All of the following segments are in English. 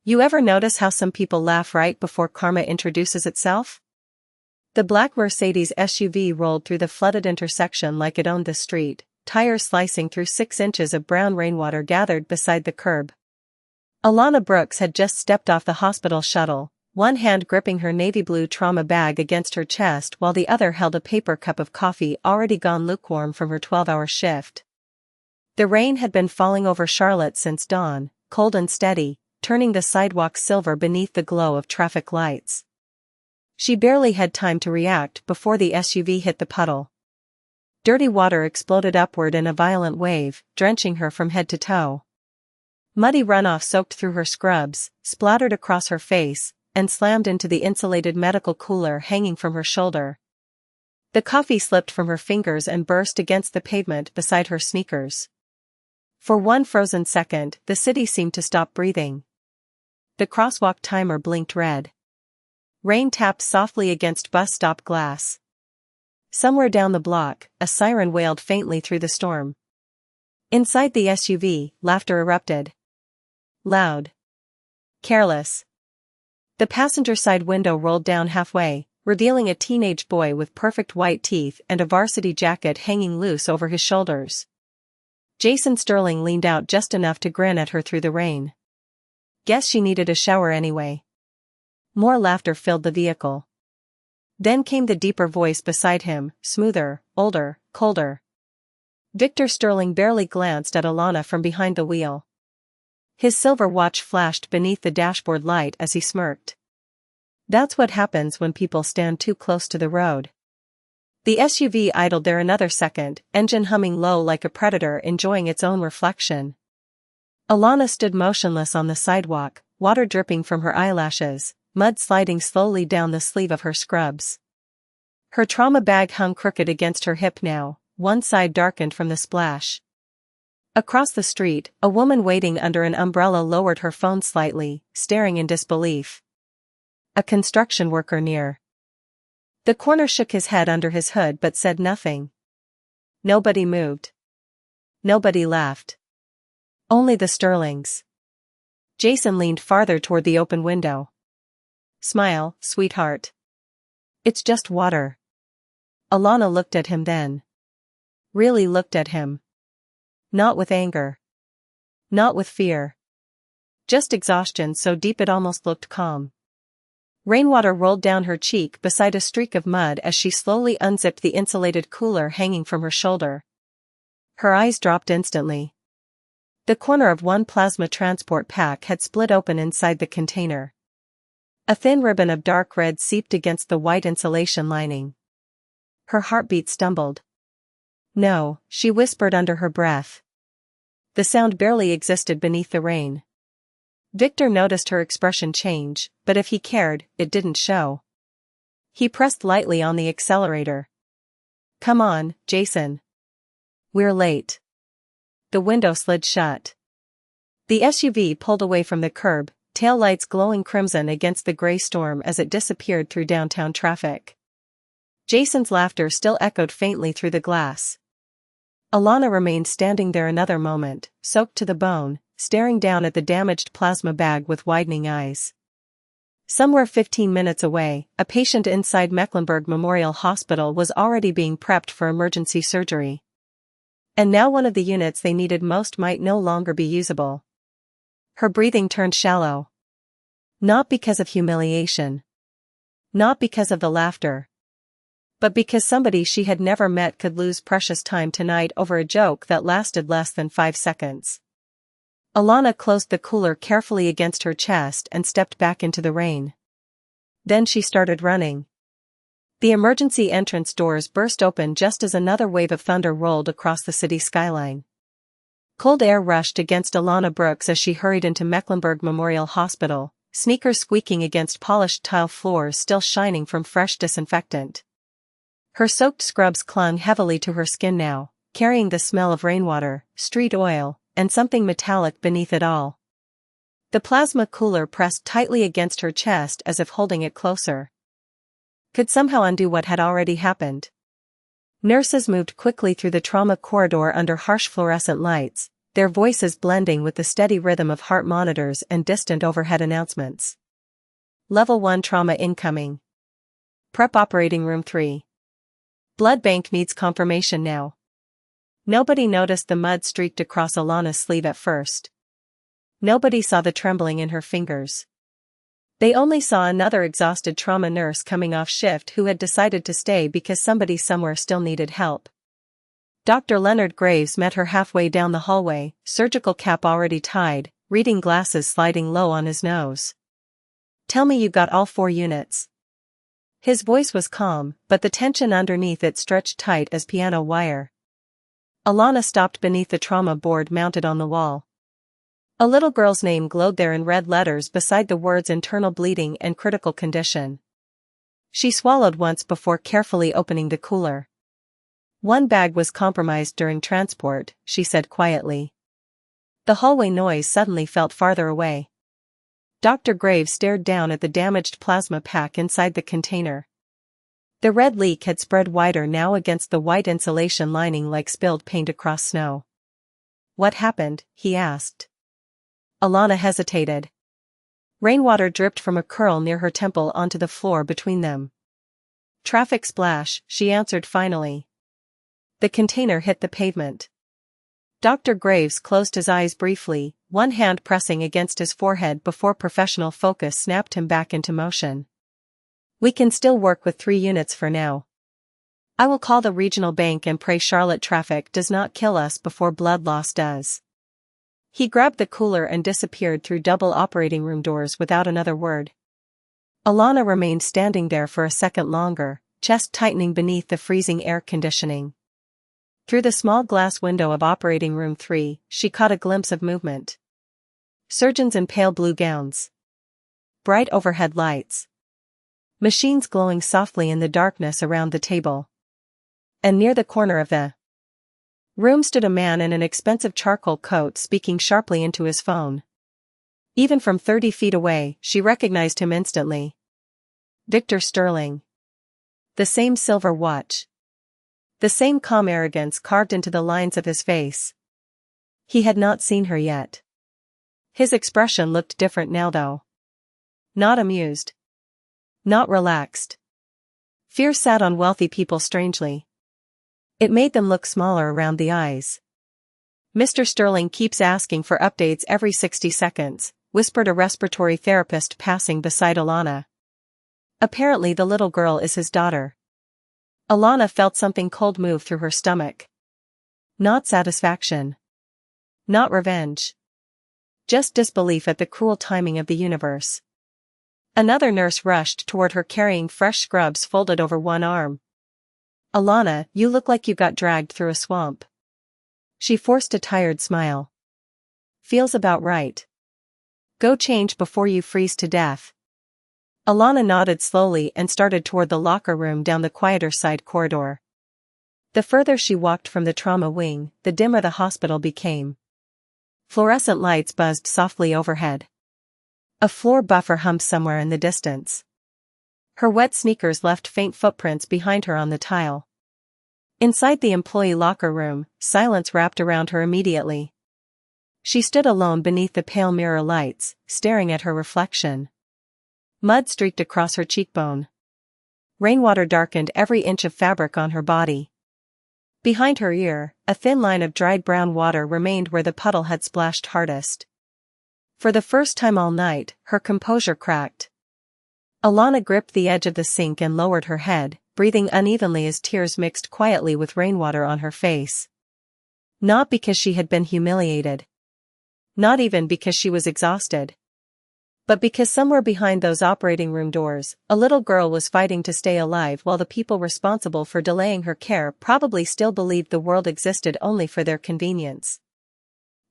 You ever notice how some people laugh right before karma introduces itself? The black Mercedes SUV rolled through the flooded intersection like it owned the street, tires slicing through 6 inches of brown rainwater gathered beside the curb. Alana Brooks had just stepped off the hospital shuttle, one hand gripping her navy blue trauma bag against her chest while the other held a paper cup of coffee already gone lukewarm from her 12-hour shift. The rain had been falling over Charlotte since dawn, cold and steady, turning the sidewalk silver beneath the glow of traffic lights. She barely had time to react before the SUV hit the puddle. Dirty water exploded upward in a violent wave, drenching her from head to toe. Muddy runoff soaked through her scrubs, splattered across her face, and slammed into the insulated medical cooler hanging from her shoulder. The coffee slipped from her fingers and burst against the pavement beside her sneakers. For one frozen second, the city seemed to stop breathing. The crosswalk timer blinked red. Rain tapped softly against bus stop glass. Somewhere down the block, a siren wailed faintly through the storm. Inside the SUV, laughter erupted. Loud. Careless. The passenger side window rolled down halfway, revealing a teenage boy with perfect white teeth and a varsity jacket hanging loose over his shoulders. Jason Sterling leaned out just enough to grin at her through the rain. Guess she needed a shower anyway. More laughter filled the vehicle. Then came the deeper voice beside him, smoother, older, colder. Victor Sterling barely glanced at Alana from behind the wheel. His silver watch flashed beneath the dashboard light as he smirked. That's what happens when people stand too close to the road. The SUV idled there another second, engine humming low like a predator enjoying its own reflection. Alana stood motionless on the sidewalk, water dripping from her eyelashes, mud sliding slowly down the sleeve of her scrubs. Her trauma bag hung crooked against her hip now, one side darkened from the splash. Across the street, a woman waiting under an umbrella lowered her phone slightly, staring in disbelief. A construction worker near. The corner shook his head under his hood but said nothing. Nobody moved. Nobody laughed. Only the Sterlings. Jason leaned farther toward the open window. Smile, sweetheart. It's just water. Alana looked at him then. Really looked at him. Not with anger. Not with fear. Just exhaustion so deep it almost looked calm. Rainwater rolled down her cheek beside a streak of mud as she slowly unzipped the insulated cooler hanging from her shoulder. Her eyes dropped instantly. The corner of one plasma transport pack had split open inside the container. A thin ribbon of dark red seeped against the white insulation lining. Her heartbeat stumbled. No, she whispered under her breath. The sound barely existed beneath the rain. Victor noticed her expression change, but if he cared, it didn't show. He pressed lightly on the accelerator. Come on, Jason. We're late. The window slid shut. The SUV pulled away from the curb, taillights glowing crimson against the gray storm as it disappeared through downtown traffic. Jason's laughter still echoed faintly through the glass. Alana remained standing there another moment, soaked to the bone, staring down at the damaged plasma bag with widening eyes. Somewhere 15 minutes away, a patient inside Mecklenburg Memorial Hospital was already being prepped for emergency surgery. And now one of the units they needed most might no longer be usable. Her breathing turned shallow. Not because of humiliation. Not because of the laughter. But because somebody she had never met could lose precious time tonight over a joke that lasted less than 5 seconds. Alana closed the cooler carefully against her chest and stepped back into the rain. Then she started running. The emergency entrance doors burst open just as another wave of thunder rolled across the city skyline. Cold air rushed against Alana Brooks as she hurried into Mecklenburg Memorial Hospital, sneakers squeaking against polished tile floors still shining from fresh disinfectant. Her soaked scrubs clung heavily to her skin now, carrying the smell of rainwater, street oil, and something metallic beneath it all. The plasma cooler pressed tightly against her chest as if holding it closer. Could somehow undo what had already happened. Nurses moved quickly through the trauma corridor under harsh fluorescent lights, their voices blending with the steady rhythm of heart monitors and distant overhead announcements. Level 1 trauma incoming. Prep operating room 3. Blood bank needs confirmation now. Nobody noticed the mud streaked across Alana's sleeve at first. Nobody saw the trembling in her fingers. They only saw another exhausted trauma nurse coming off shift who had decided to stay because somebody somewhere still needed help. Dr. Leonard Graves met her halfway down the hallway, surgical cap already tied, reading glasses sliding low on his nose. "Tell me you got all 4 units." His voice was calm, but the tension underneath it stretched tight as piano wire. Alana stopped beneath the trauma board mounted on the wall. A little girl's name glowed there in red letters beside the words internal bleeding and critical condition. She swallowed once before carefully opening the cooler. "One bag was compromised during transport," she said quietly. The hallway noise suddenly felt farther away. Dr. Graves stared down at the damaged plasma pack inside the container. The red leak had spread wider now against the white insulation lining like spilled paint across snow. "What happened?" he asked. Alana hesitated. Rainwater dripped from a curl near her temple onto the floor between them. "Traffic splash," she answered finally. The container hit the pavement. Dr. Graves closed his eyes briefly, one hand pressing against his forehead before professional focus snapped him back into motion. "We can still work with 3 units for now. I will call the regional bank and pray Charlotte traffic does not kill us before blood loss does." He grabbed the cooler and disappeared through double operating room doors without another word. Alana remained standing there for a second longer, chest tightening beneath the freezing air conditioning. Through the small glass window of operating room 3, she caught a glimpse of movement. Surgeons in pale blue gowns. Bright overhead lights. Machines glowing softly in the darkness around the table. And near the corner of the room stood a man in an expensive charcoal coat speaking sharply into his phone. Even from 30 feet away, she recognized him instantly. Victor Sterling. The same silver watch. The same calm arrogance carved into the lines of his face. He had not seen her yet. His expression looked different now though. Not amused. Not relaxed. Fear sat on wealthy people strangely. It made them look smaller around the eyes. "Mr. Sterling keeps asking for updates every 60 seconds, whispered a respiratory therapist passing beside Alana. "Apparently the little girl is his daughter." Alana felt something cold move through her stomach. Not satisfaction. Not revenge. Just disbelief at the cruel timing of the universe. Another nurse rushed toward her carrying fresh scrubs folded over one arm. "Alana, you look like you got dragged through a swamp." She forced a tired smile. "Feels about right. Go change before you freeze to death." Alana nodded slowly and started toward the locker room down the quieter side corridor. The further she walked from the trauma wing, the dimmer the hospital became. Fluorescent lights buzzed softly overhead. A floor buffer hummed somewhere in the distance. Her wet sneakers left faint footprints behind her on the tile. Inside the employee locker room, silence wrapped around her immediately. She stood alone beneath the pale mirror lights, staring at her reflection. Mud streaked across her cheekbone. Rainwater darkened every inch of fabric on her body. Behind her ear, a thin line of dried brown water remained where the puddle had splashed hardest. For the first time all night, her composure cracked. Alana gripped the edge of the sink and lowered her head, breathing unevenly as tears mixed quietly with rainwater on her face. Not because she had been humiliated. Not even because she was exhausted. But because somewhere behind those operating room doors, a little girl was fighting to stay alive while the people responsible for delaying her care probably still believed the world existed only for their convenience.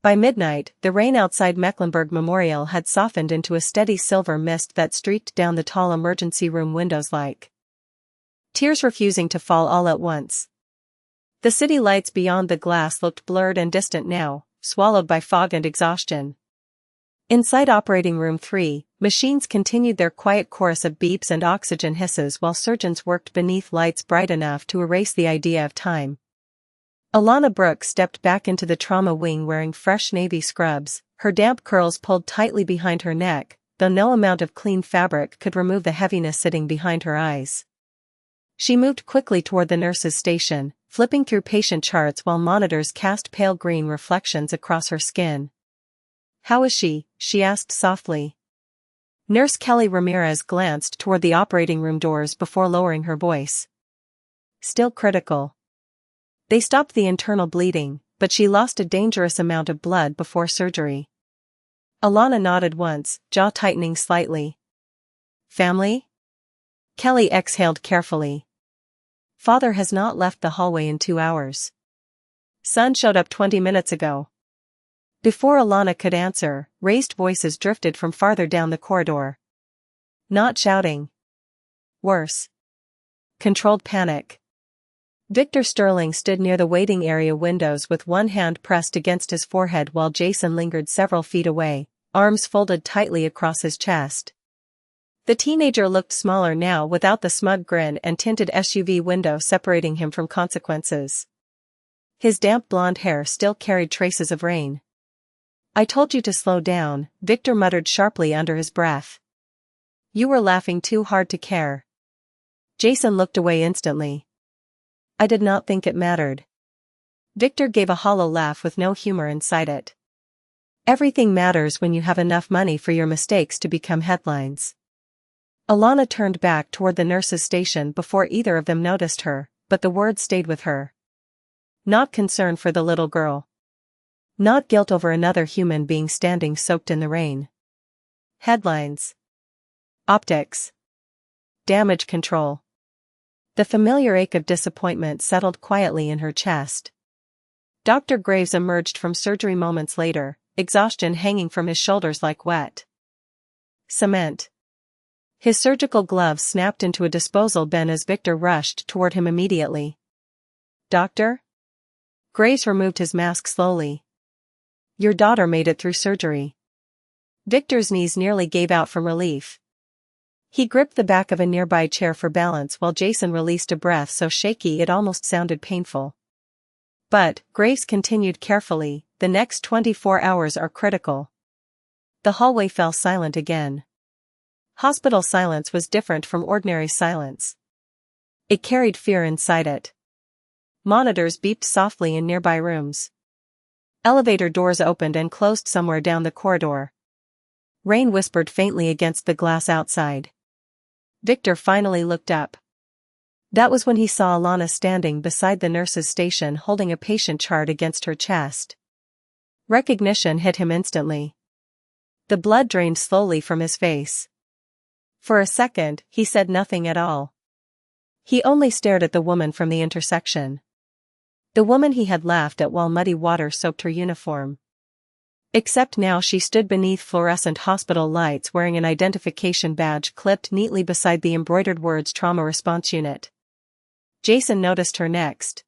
By midnight, the rain outside Mecklenburg Memorial had softened into a steady silver mist that streaked down the tall emergency room windows like tears refusing to fall all at once. The city lights beyond the glass looked blurred and distant now, swallowed by fog and exhaustion. Inside operating room 3, machines continued their quiet chorus of beeps and oxygen hisses while surgeons worked beneath lights bright enough to erase the idea of time. Alana Brooks stepped back into the trauma wing wearing fresh navy scrubs, her damp curls pulled tightly behind her neck, though no amount of clean fabric could remove the heaviness sitting behind her eyes. She moved quickly toward the nurse's station, flipping through patient charts while monitors cast pale green reflections across her skin. "How is she?" she asked softly. Nurse Kelly Ramirez glanced toward the operating room doors before lowering her voice. "Still critical. They stopped the internal bleeding, but she lost a dangerous amount of blood before surgery." Alana nodded once, jaw tightening slightly. "Family?" Kelly exhaled carefully. "Father has not left the hallway in 2 hours. Son showed up 20 minutes ago." Before Alana could answer, raised voices drifted from farther down the corridor. "Not shouting. Worse. Controlled panic." Victor Sterling stood near the waiting area windows with one hand pressed against his forehead while Jason lingered several feet away, arms folded tightly across his chest. The teenager looked smaller now without the smug grin and tinted SUV window separating him from consequences. His damp blonde hair still carried traces of rain. "I told you to slow down," Victor muttered sharply under his breath. "You were laughing too hard to care." Jason looked away instantly. "I did not think it mattered." Victor gave a hollow laugh with no humor inside it. "Everything matters when you have enough money for your mistakes to become headlines." Alana turned back toward the nurse's station before either of them noticed her, but the words stayed with her. Not concern for the little girl. Not guilt over another human being standing soaked in the rain. Headlines. Optics. Damage control. The familiar ache of disappointment settled quietly in her chest. Dr. Graves emerged from surgery moments later, exhaustion hanging from his shoulders like wet cement. His surgical gloves snapped into a disposal bin as Victor rushed toward him immediately. "Doctor?" Graves removed his mask slowly. "Your daughter made it through surgery." Victor's knees nearly gave out from relief. He gripped the back of a nearby chair for balance while Jason released a breath so shaky it almost sounded painful. "But," Graves continued carefully, "the next 24 hours are critical." The hallway fell silent again. Hospital silence was different from ordinary silence. It carried fear inside it. Monitors beeped softly in nearby rooms. Elevator doors opened and closed somewhere down the corridor. Rain whispered faintly against the glass outside. Victor finally looked up. That was when he saw Alana standing beside the nurse's station holding a patient chart against her chest. Recognition hit him instantly. The blood drained slowly from his face. For a second, he said nothing at all. He only stared at the woman from the intersection. The woman he had laughed at while muddy water soaked her uniform. Except now she stood beneath fluorescent hospital lights wearing an identification badge clipped neatly beside the embroidered words Trauma Response Unit. Jason noticed her next.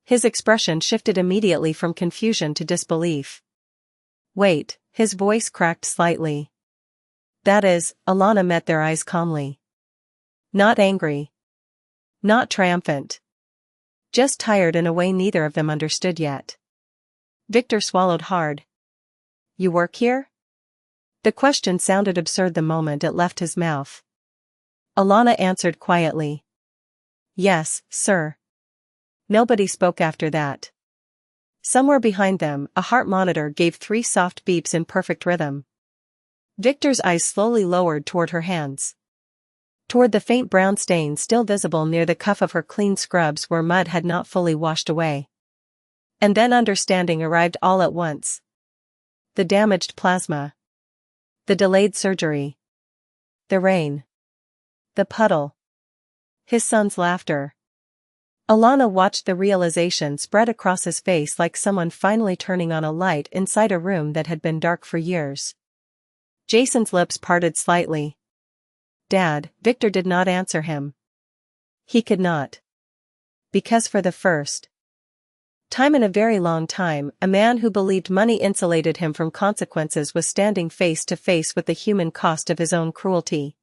His expression shifted immediately from confusion to disbelief. "Wait," his voice cracked slightly. That is, Alana met their eyes calmly. Not angry. Not triumphant. Just tired in a way neither of them understood yet. Victor swallowed hard. "You work here?" The question sounded absurd the moment it left his mouth. Alana answered quietly. "Yes, sir." Nobody spoke after that. Somewhere behind them, a heart monitor gave 3 soft beeps in perfect rhythm. Victor's eyes slowly lowered toward her hands. Toward the faint brown stain still visible near the cuff of her clean scrubs where mud had not fully washed away. And then understanding arrived all at once. The damaged plasma. The delayed surgery. The rain. The puddle. His son's laughter. Alana watched the realization spread across his face like someone finally turning on a light inside a room that had been dark for years. Jason's lips parted slightly. "Dad," Victor did not answer him. He could not. Because for the first time in a very long time, a man who believed money insulated him from consequences was standing face to face with the human cost of his own cruelty.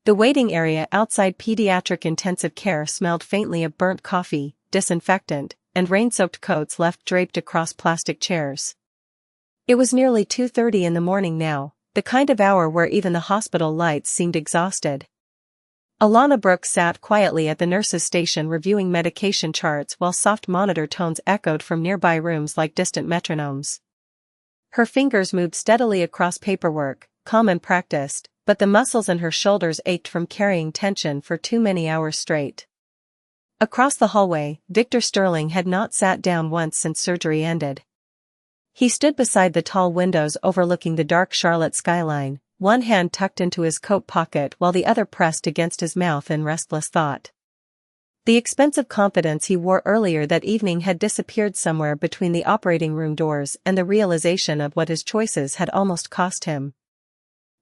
The waiting area outside pediatric intensive care smelled faintly of burnt coffee, disinfectant, and rain-soaked coats left draped across plastic chairs. It was nearly 2:30 in the morning now, the kind of hour where even the hospital lights seemed exhausted. Alana Brooks sat quietly at the nurse's station reviewing medication charts while soft monitor tones echoed from nearby rooms like distant metronomes. Her fingers moved steadily across paperwork, calm and practiced, but the muscles in her shoulders ached from carrying tension for too many hours straight. Across the hallway, Victor Sterling had not sat down once since surgery ended. He stood beside the tall windows overlooking the dark Charlotte skyline, one hand tucked into his coat pocket while the other pressed against his mouth in restless thought. The expensive confidence he wore earlier that evening had disappeared somewhere between the operating room doors and the realization of what his choices had almost cost him.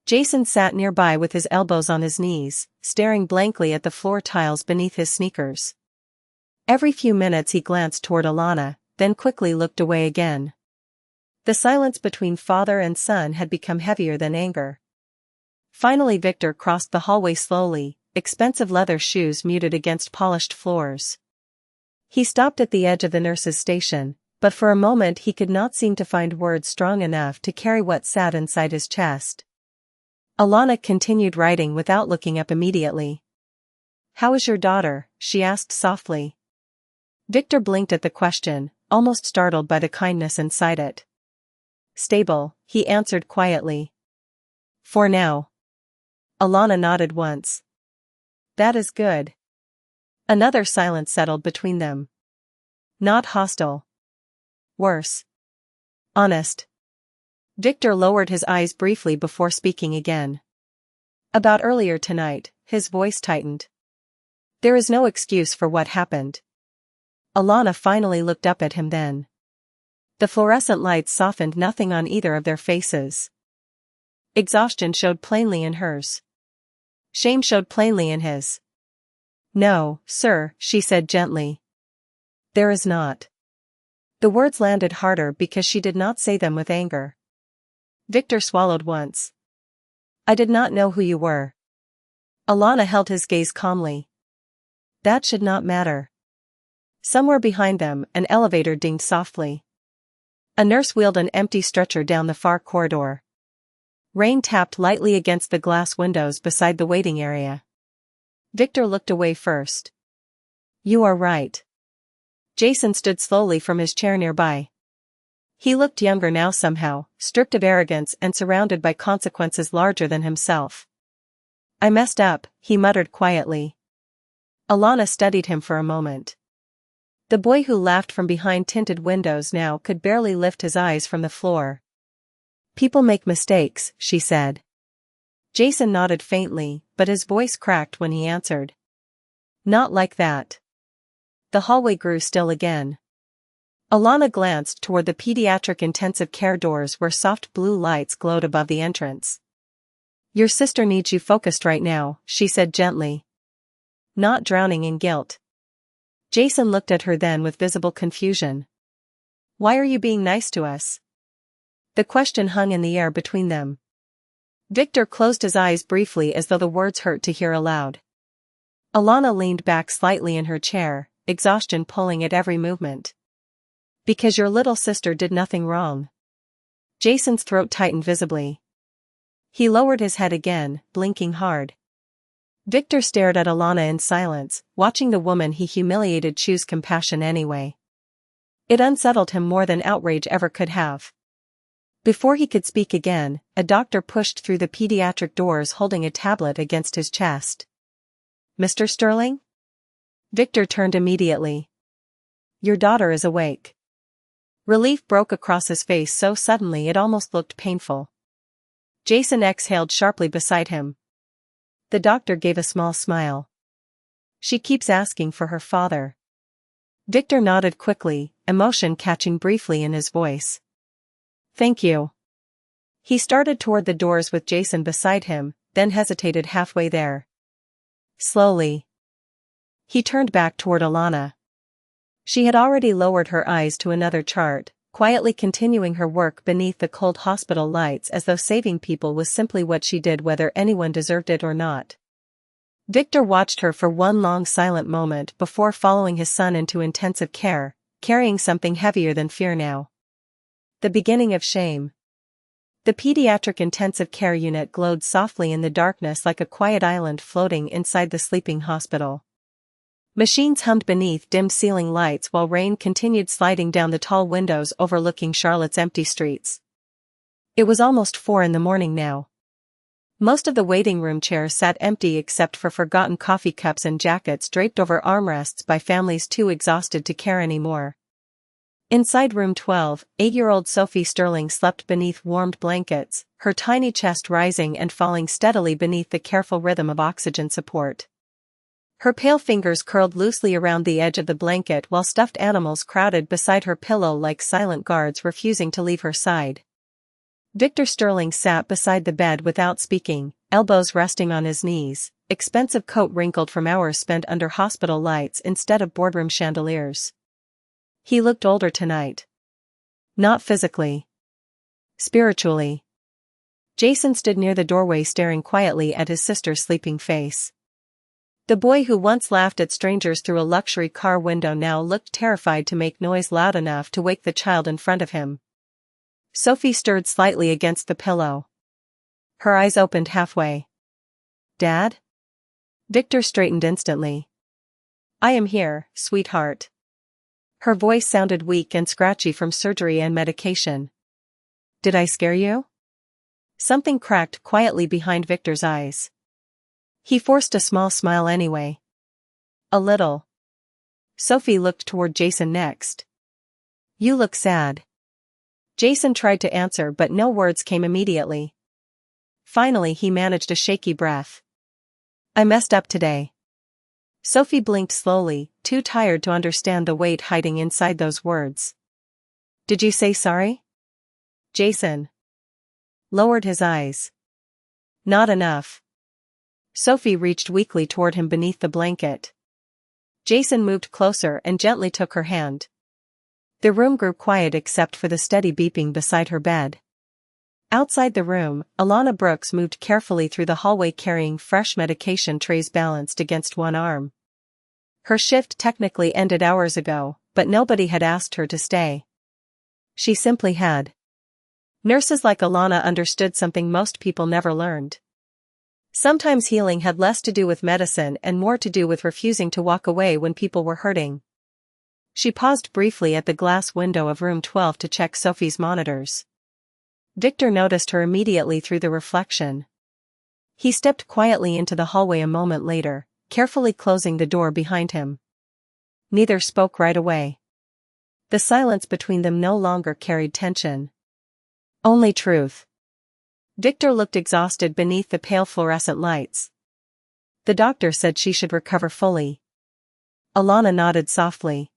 Jason sat nearby with his elbows on his knees, staring blankly at the floor tiles beneath his sneakers. Every few minutes he glanced toward Alana, then quickly looked away again. The silence between father and son had become heavier than anger. Finally Victor crossed the hallway slowly, expensive leather shoes muted against polished floors. He stopped at the edge of the nurse's station, but for a moment he could not seem to find words strong enough to carry what sat inside his chest. Alana continued writing without looking up immediately. "How is your daughter?" she asked softly. Victor blinked at the question, almost startled by the kindness inside it. "Stable," he answered quietly. "For now." Alana nodded once. "That is good." Another silence settled between them. Not hostile. Worse. Honest. Victor lowered his eyes briefly before speaking again. "About earlier tonight," his voice tightened. "There is no excuse for what happened." Alana finally looked up at him then. The fluorescent lights softened nothing on either of their faces. Exhaustion showed plainly in hers. Shame showed plainly in his. "No, sir," she said gently. "There is not." The words landed harder because she did not say them with anger. Victor swallowed once. "I did not know who you were." Alana held his gaze calmly. "That should not matter." Somewhere behind them, an elevator dinged softly. A nurse wheeled an empty stretcher down the far corridor. Rain tapped lightly against the glass windows beside the waiting area. Victor looked away first. "You are right." Jason stood slowly from his chair nearby. He looked younger now somehow, stripped of arrogance and surrounded by consequences larger than himself. "I messed up," he muttered quietly. Alana studied him for a moment. The boy who laughed from behind tinted windows now could barely lift his eyes from the floor. "People make mistakes," she said. Jason nodded faintly, but his voice cracked when he answered. "Not like that." The hallway grew still again. Alana glanced toward the pediatric intensive care doors where soft blue lights glowed above the entrance. "Your sister needs you focused right now," she said gently. "Not drowning in guilt." Jason looked at her then with visible confusion. "Why are you being nice to us?" The question hung in the air between them. Victor closed his eyes briefly as though the words hurt to hear aloud. Alana leaned back slightly in her chair, exhaustion pulling at every movement. "Because your little sister did nothing wrong." Jason's throat tightened visibly. He lowered his head again, blinking hard. Victor stared at Alana in silence, watching the woman he humiliated choose compassion anyway. It unsettled him more than outrage ever could have. Before he could speak again, a doctor pushed through the pediatric doors holding a tablet against his chest. "Mr. Sterling?" Victor turned immediately. "Your daughter is awake." Relief broke across his face so suddenly it almost looked painful. Jason exhaled sharply beside him. The doctor gave a small smile. "She keeps asking for her father." Victor nodded quickly, emotion catching briefly in his voice. "Thank you." He started toward the doors with Jason beside him, then hesitated halfway there. Slowly. He turned back toward Alana. She had already lowered her eyes to another chart, quietly continuing her work beneath the cold hospital lights as though saving people was simply what she did whether anyone deserved it or not. Victor watched her for one long silent moment before following his son into intensive care, carrying something heavier than fear now. The beginning of shame. The pediatric intensive care unit glowed softly in the darkness like a quiet island floating inside the sleeping hospital. Machines hummed beneath dim ceiling lights while rain continued sliding down the tall windows overlooking Charlotte's empty streets. It was almost 4 a.m. now. Most of the waiting room chairs sat empty except for forgotten coffee cups and jackets draped over armrests by families too exhausted to care anymore. Inside room 12, 8-year-old Sophie Sterling slept beneath warmed blankets, her tiny chest rising and falling steadily beneath the careful rhythm of oxygen support. Her pale fingers curled loosely around the edge of the blanket while stuffed animals crowded beside her pillow like silent guards refusing to leave her side. Victor Sterling sat beside the bed without speaking, elbows resting on his knees, expensive coat wrinkled from hours spent under hospital lights instead of boardroom chandeliers. He looked older tonight. Not physically. Spiritually. Jason stood near the doorway staring quietly at his sister's sleeping face. The boy who once laughed at strangers through a luxury car window now looked terrified to make noise loud enough to wake the child in front of him. Sophie stirred slightly against the pillow. Her eyes opened halfway. "Dad?" Victor straightened instantly. "I am here, sweetheart." Her voice sounded weak and scratchy from surgery and medication. "Did I scare you?" Something cracked quietly behind Victor's eyes. He forced a small smile anyway. "A little." Sophie looked toward Jason next. "You look sad." Jason tried to answer but no words came immediately. Finally he managed a shaky breath. "I messed up today." Sophie blinked slowly, too tired to understand the weight hiding inside those words. "Did you say sorry?" Jason lowered his eyes. "Not enough." Sophie reached weakly toward him beneath the blanket. Jason moved closer and gently took her hand. The room grew quiet except for the steady beeping beside her bed. Outside the room, Alana Brooks moved carefully through the hallway carrying fresh medication trays balanced against one arm. Her shift technically ended hours ago, but nobody had asked her to stay. She simply had. Nurses like Alana understood something most people never learned. Sometimes healing had less to do with medicine and more to do with refusing to walk away when people were hurting. She paused briefly at the glass window of room 12 to check Sophie's monitors. Victor noticed her immediately through the reflection. He stepped quietly into the hallway a moment later, carefully closing the door behind him. Neither spoke right away. The silence between them no longer carried tension. Only truth. Victor looked exhausted beneath the pale fluorescent lights. "The doctor said she should recover fully." Alana nodded softly.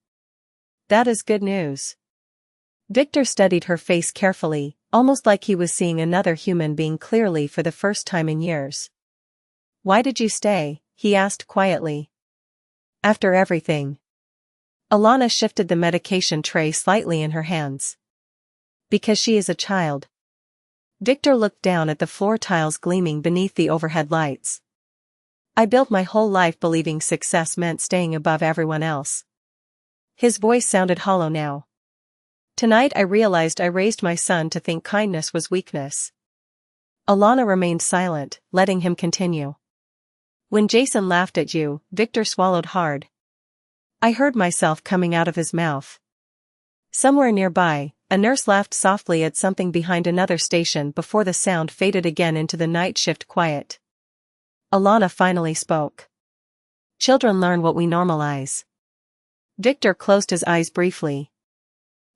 "That is good news." Victor studied her face carefully, almost like he was seeing another human being clearly for the first time in years. "Why did you stay?" he asked quietly. "After everything." Alana shifted the medication tray slightly in her hands. "Because she is a child." Victor looked down at the floor tiles gleaming beneath the overhead lights. "I built my whole life believing success meant staying above everyone else." His voice sounded hollow now. "Tonight I realized I raised my son to think kindness was weakness." Alana remained silent, letting him continue. "When Jason laughed at you," Victor swallowed hard. "I heard myself coming out of his mouth." Somewhere nearby, a nurse laughed softly at something behind another station before the sound faded again into the night shift quiet. Alana finally spoke. "Children learn what we normalize." Victor closed his eyes briefly.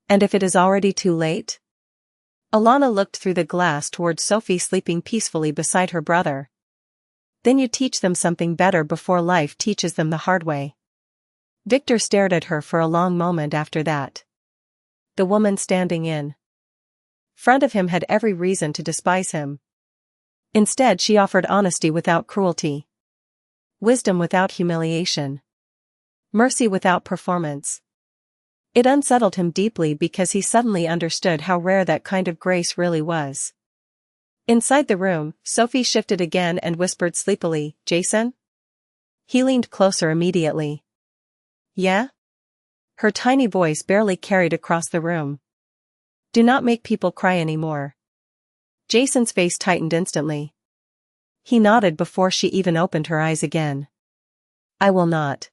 "And if it is already too late?" Alana looked through the glass toward Sophie sleeping peacefully beside her brother. "Then you teach them something better before life teaches them the hard way." Victor stared at her for a long moment after that. The woman standing in front of him had every reason to despise him. Instead she offered honesty without cruelty. Wisdom without humiliation. Mercy without performance. It unsettled him deeply because he suddenly understood how rare that kind of grace really was. Inside the room, Sophie shifted again and whispered sleepily, "Jason?" He leaned closer immediately. "Yeah?" Her tiny voice barely carried across the room. Do not make people cry anymore. Jason's face tightened instantly. He nodded before she even opened her eyes again. I will not.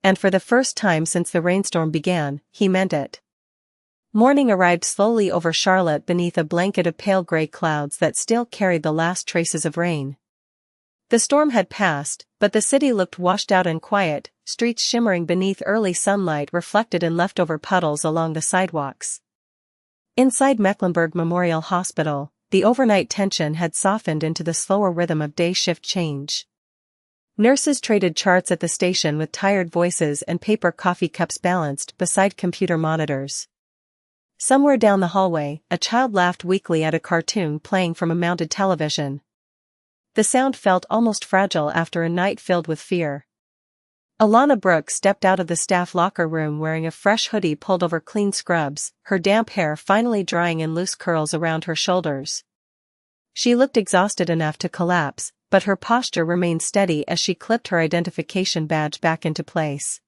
And for the first time since the rainstorm began, he meant it. Morning arrived slowly over Charlotte beneath a blanket of pale gray clouds that still carried the last traces of rain. The storm had passed, but the city looked washed out and quiet, streets shimmering beneath early sunlight reflected in leftover puddles along the sidewalks. Inside Mecklenburg Memorial Hospital, the overnight tension had softened into the slower rhythm of day shift change. Nurses traded charts at the station with tired voices and paper coffee cups balanced beside computer monitors. Somewhere down the hallway, a child laughed weakly at a cartoon playing from a mounted television. The sound felt almost fragile after a night filled with fear. Alana Brooks stepped out of the staff locker room wearing a fresh hoodie pulled over clean scrubs, her damp hair finally drying in loose curls around her shoulders. She looked exhausted enough to collapse, but her posture remained steady as she clipped her identification badge back into place.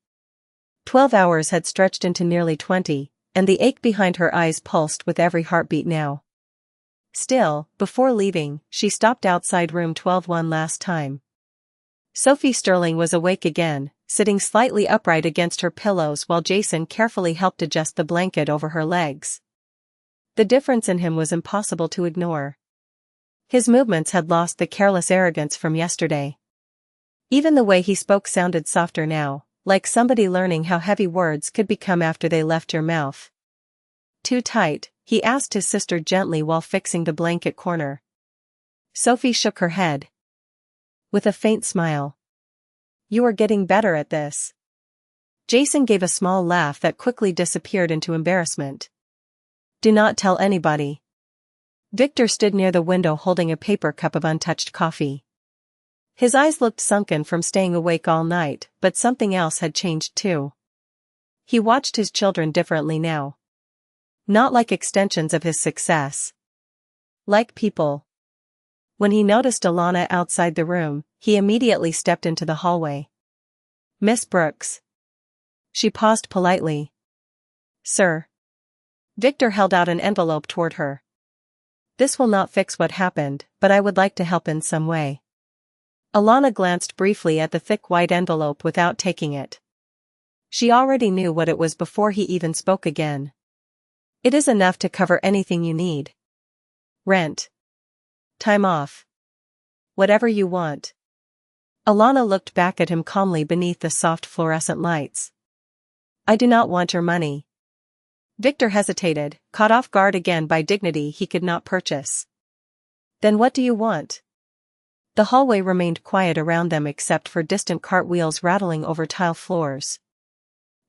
12 hours had stretched into nearly 20, and the ache behind her eyes pulsed with every heartbeat now. Still, before leaving, she stopped outside room 12 one last time. Sophie Sterling was awake again, sitting slightly upright against her pillows while Jason carefully helped adjust the blanket over her legs. The difference in him was impossible to ignore. His movements had lost the careless arrogance from yesterday. Even the way he spoke sounded softer now, like somebody learning how heavy words could become after they left your mouth. Too tight? He asked his sister gently while fixing the blanket corner. Sophie shook her head. With a faint smile. You are getting better at this. Jason gave a small laugh that quickly disappeared into embarrassment. Do not tell anybody. Victor stood near the window holding a paper cup of untouched coffee. His eyes looked sunken from staying awake all night, but something else had changed too. He watched his children differently now. Not like extensions of his success. Like people. When he noticed Alana outside the room, he immediately stepped into the hallway. Miss Brooks. She paused politely. Sir. Victor held out an envelope toward her. This will not fix what happened, but I would like to help in some way. Alana glanced briefly at the thick white envelope without taking it. She already knew what it was before he even spoke again. It is enough to cover anything you need. Rent. Time off. Whatever you want. Alana looked back at him calmly beneath the soft fluorescent lights. I do not want your money. Victor hesitated, caught off guard again by dignity he could not purchase. Then what do you want? The hallway remained quiet around them except for distant cartwheels rattling over tile floors.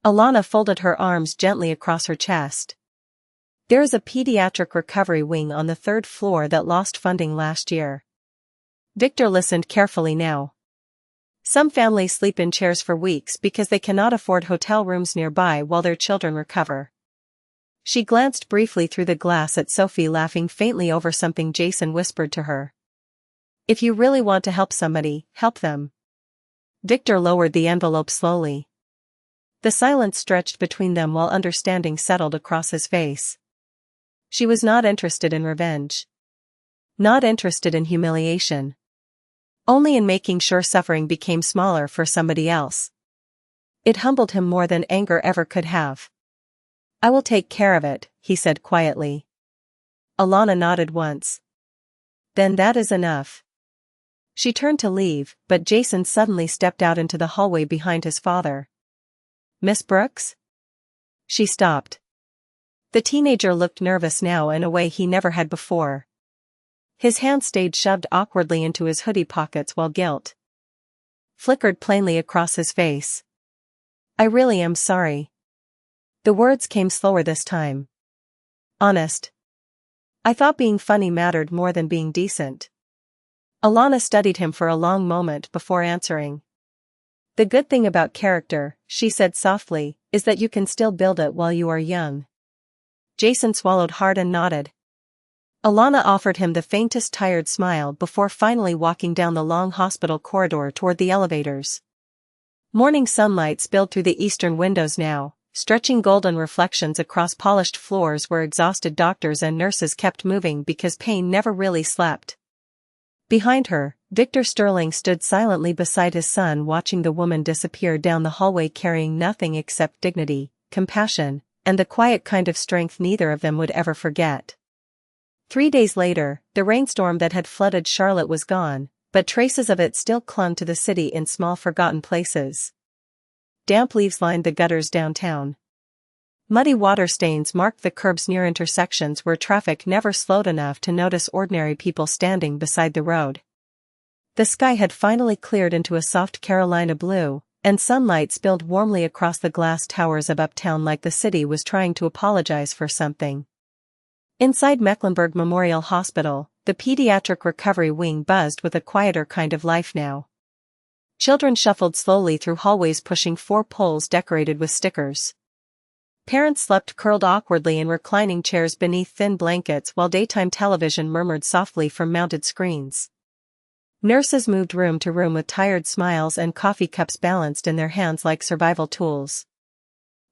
Alana folded her arms gently across her chest. There is a pediatric recovery wing on the 3rd floor that lost funding last year. Victor listened carefully now. Some families sleep in chairs for weeks because they cannot afford hotel rooms nearby while their children recover. She glanced briefly through the glass at Sophie laughing faintly over something Jason whispered to her. If you really want to help somebody, help them. Victor lowered the envelope slowly. The silence stretched between them while understanding settled across his face. She was not interested in revenge. Not interested in humiliation. Only in making sure suffering became smaller for somebody else. It humbled him more than anger ever could have. I will take care of it, he said quietly. Alana nodded once. Then that is enough. She turned to leave, but Jason suddenly stepped out into the hallway behind his father. Miss Brooks? She stopped. The teenager looked nervous now in a way he never had before. His hand stayed shoved awkwardly into his hoodie pockets while guilt flickered plainly across his face. I really am sorry. The words came slower this time. Honest. I thought being funny mattered more than being decent. Alana studied him for a long moment before answering. The good thing about character, she said softly, is that you can still build it while you are young. Jason swallowed hard and nodded. Alana offered him the faintest tired smile before finally walking down the long hospital corridor toward the elevators. Morning sunlight spilled through the eastern windows now, stretching golden reflections across polished floors where exhausted doctors and nurses kept moving because pain never really slept. Behind her, Victor Sterling stood silently beside his son, watching the woman disappear down the hallway carrying nothing except dignity, compassion, and the quiet kind of strength neither of them would ever forget. 3 days later, the rainstorm that had flooded Charlotte was gone, but traces of it still clung to the city in small forgotten places. Damp leaves lined the gutters downtown. Muddy water stains marked the curbs near intersections where traffic never slowed enough to notice ordinary people standing beside the road. The sky had finally cleared into a soft Carolina blue, and sunlight spilled warmly across the glass towers of uptown like the city was trying to apologize for something. Inside Mecklenburg Memorial Hospital, the pediatric recovery wing buzzed with a quieter kind of life now. Children shuffled slowly through hallways pushing 4 poles decorated with stickers. Parents slept curled awkwardly in reclining chairs beneath thin blankets while daytime television murmured softly from mounted screens. Nurses moved room to room with tired smiles and coffee cups balanced in their hands like survival tools.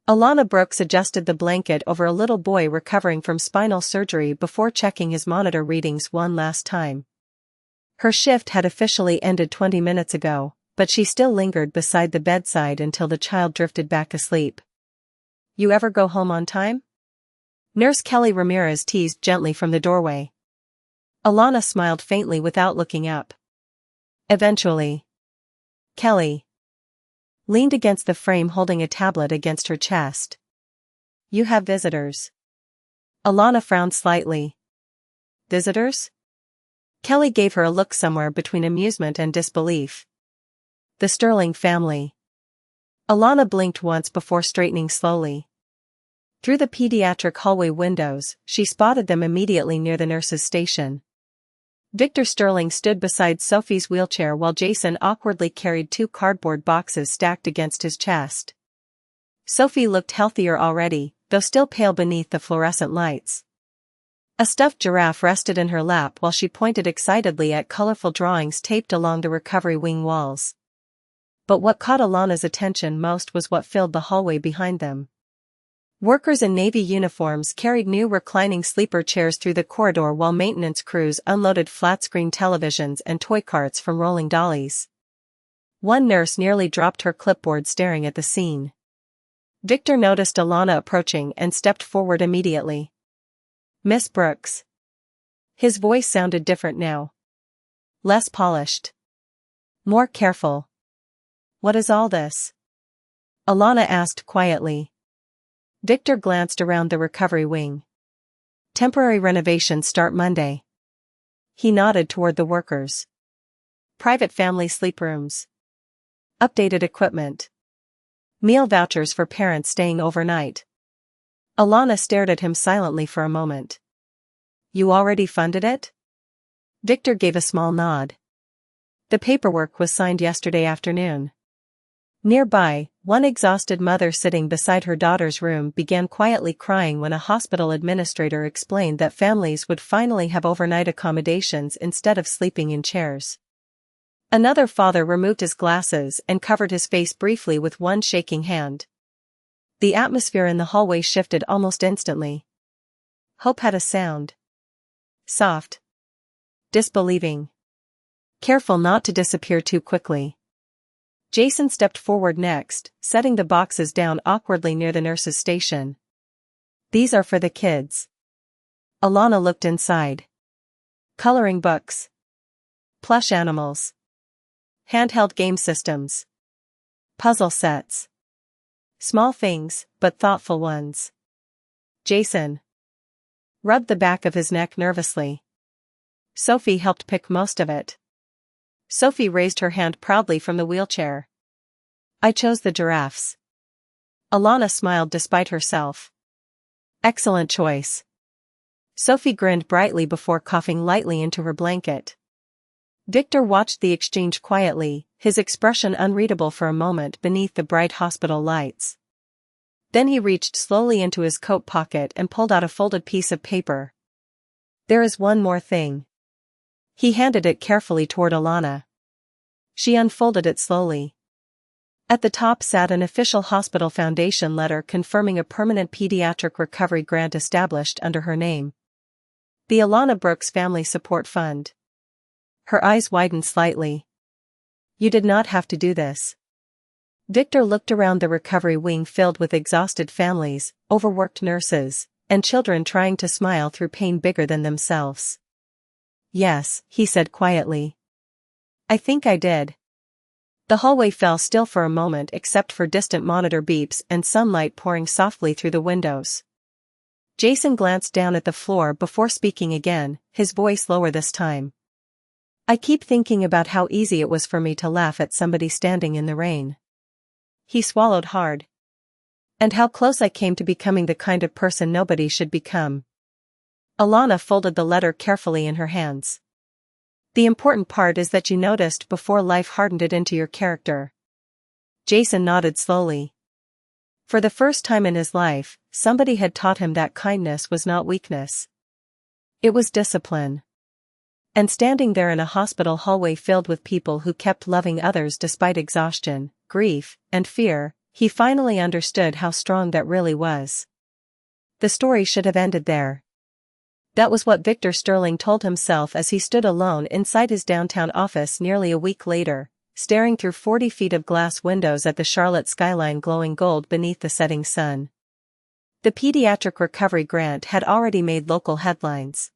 Alana Brooks adjusted the blanket over a little boy recovering from spinal surgery before checking his monitor readings one last time. Her shift had officially ended 20 minutes ago, but she still lingered beside the bedside until the child drifted back asleep. "You ever go home on time?" Nurse Kelly Ramirez teased gently from the doorway. Alana smiled faintly without looking up. "Eventually." Kelly leaned against the frame holding a tablet against her chest. "You have visitors." Alana frowned slightly. "Visitors?" Kelly gave her a look somewhere between amusement and disbelief. "The Sterling family." Alana blinked once before straightening slowly. Through the pediatric hallway windows, she spotted them immediately near the nurse's station. Victor Sterling stood beside Sophie's wheelchair while Jason awkwardly carried 2 cardboard boxes stacked against his chest. Sophie looked healthier already, though still pale beneath the fluorescent lights. A stuffed giraffe rested in her lap while she pointed excitedly at colorful drawings taped along the recovery wing walls. But what caught Alana's attention most was what filled the hallway behind them. Workers in navy uniforms carried new reclining sleeper chairs through the corridor while maintenance crews unloaded flat-screen televisions and toy carts from rolling dollies. One nurse nearly dropped her clipboard staring at the scene. Victor noticed Alana approaching and stepped forward immediately. "Miss Brooks." His voice sounded different now. Less polished. More careful. "What is all this?" Alana asked quietly. Victor glanced around the recovery wing. "Temporary renovations start Monday." He nodded toward the workers. "Private family sleep rooms. Updated equipment. Meal vouchers for parents staying overnight." Alana stared at him silently for a moment. "You already funded it?" Victor gave a small nod. "The paperwork was signed yesterday afternoon." Nearby, one exhausted mother sitting beside her daughter's room began quietly crying when a hospital administrator explained that families would finally have overnight accommodations instead of sleeping in chairs. Another father removed his glasses and covered his face briefly with one shaking hand. The atmosphere in the hallway shifted almost instantly. Hope had a sound. Soft. Disbelieving. Careful not to disappear too quickly. Jason stepped forward next, setting the boxes down awkwardly near the nurse's station. "These are for the kids." Alana looked inside. Coloring books. Plush animals. Handheld game systems. Puzzle sets. Small things, but thoughtful ones. Jason rubbed the back of his neck nervously. Sophie helped pick most of it. Sophie raised her hand proudly from the wheelchair. "I chose the giraffes." Alana smiled despite herself. "Excellent choice." Sophie grinned brightly before coughing lightly into her blanket. Victor watched the exchange quietly, his expression unreadable for a moment beneath the bright hospital lights. Then he reached slowly into his coat pocket and pulled out a folded piece of paper. "There is one more thing." He handed it carefully toward Alana. She unfolded it slowly. At the top sat an official hospital foundation letter confirming a permanent pediatric recovery grant established under her name. The Alana Brooks Family Support Fund. Her eyes widened slightly. You did not have to do this. Victor looked around the recovery wing filled with exhausted families, overworked nurses, and children trying to smile through pain bigger than themselves. Yes, he said quietly. I think I did. The hallway fell still for a moment except for distant monitor beeps and sunlight pouring softly through the windows. Jason glanced down at the floor before speaking again, his voice lower this time. I keep thinking about how easy it was for me to laugh at somebody standing in the rain. He swallowed hard. And how close I came to becoming the kind of person nobody should become. Alana folded the letter carefully in her hands. The important part is that you noticed before life hardened it into your character. Jason nodded slowly. For the first time in his life, somebody had taught him that kindness was not weakness. It was discipline. And standing there in a hospital hallway filled with people who kept loving others despite exhaustion, grief, and fear, he finally understood how strong that really was. The story should have ended there. That was what Victor Sterling told himself as he stood alone inside his downtown office nearly a week later, staring through 40 feet of glass windows at the Charlotte skyline glowing gold beneath the setting sun. The pediatric recovery grant had already made local headlines.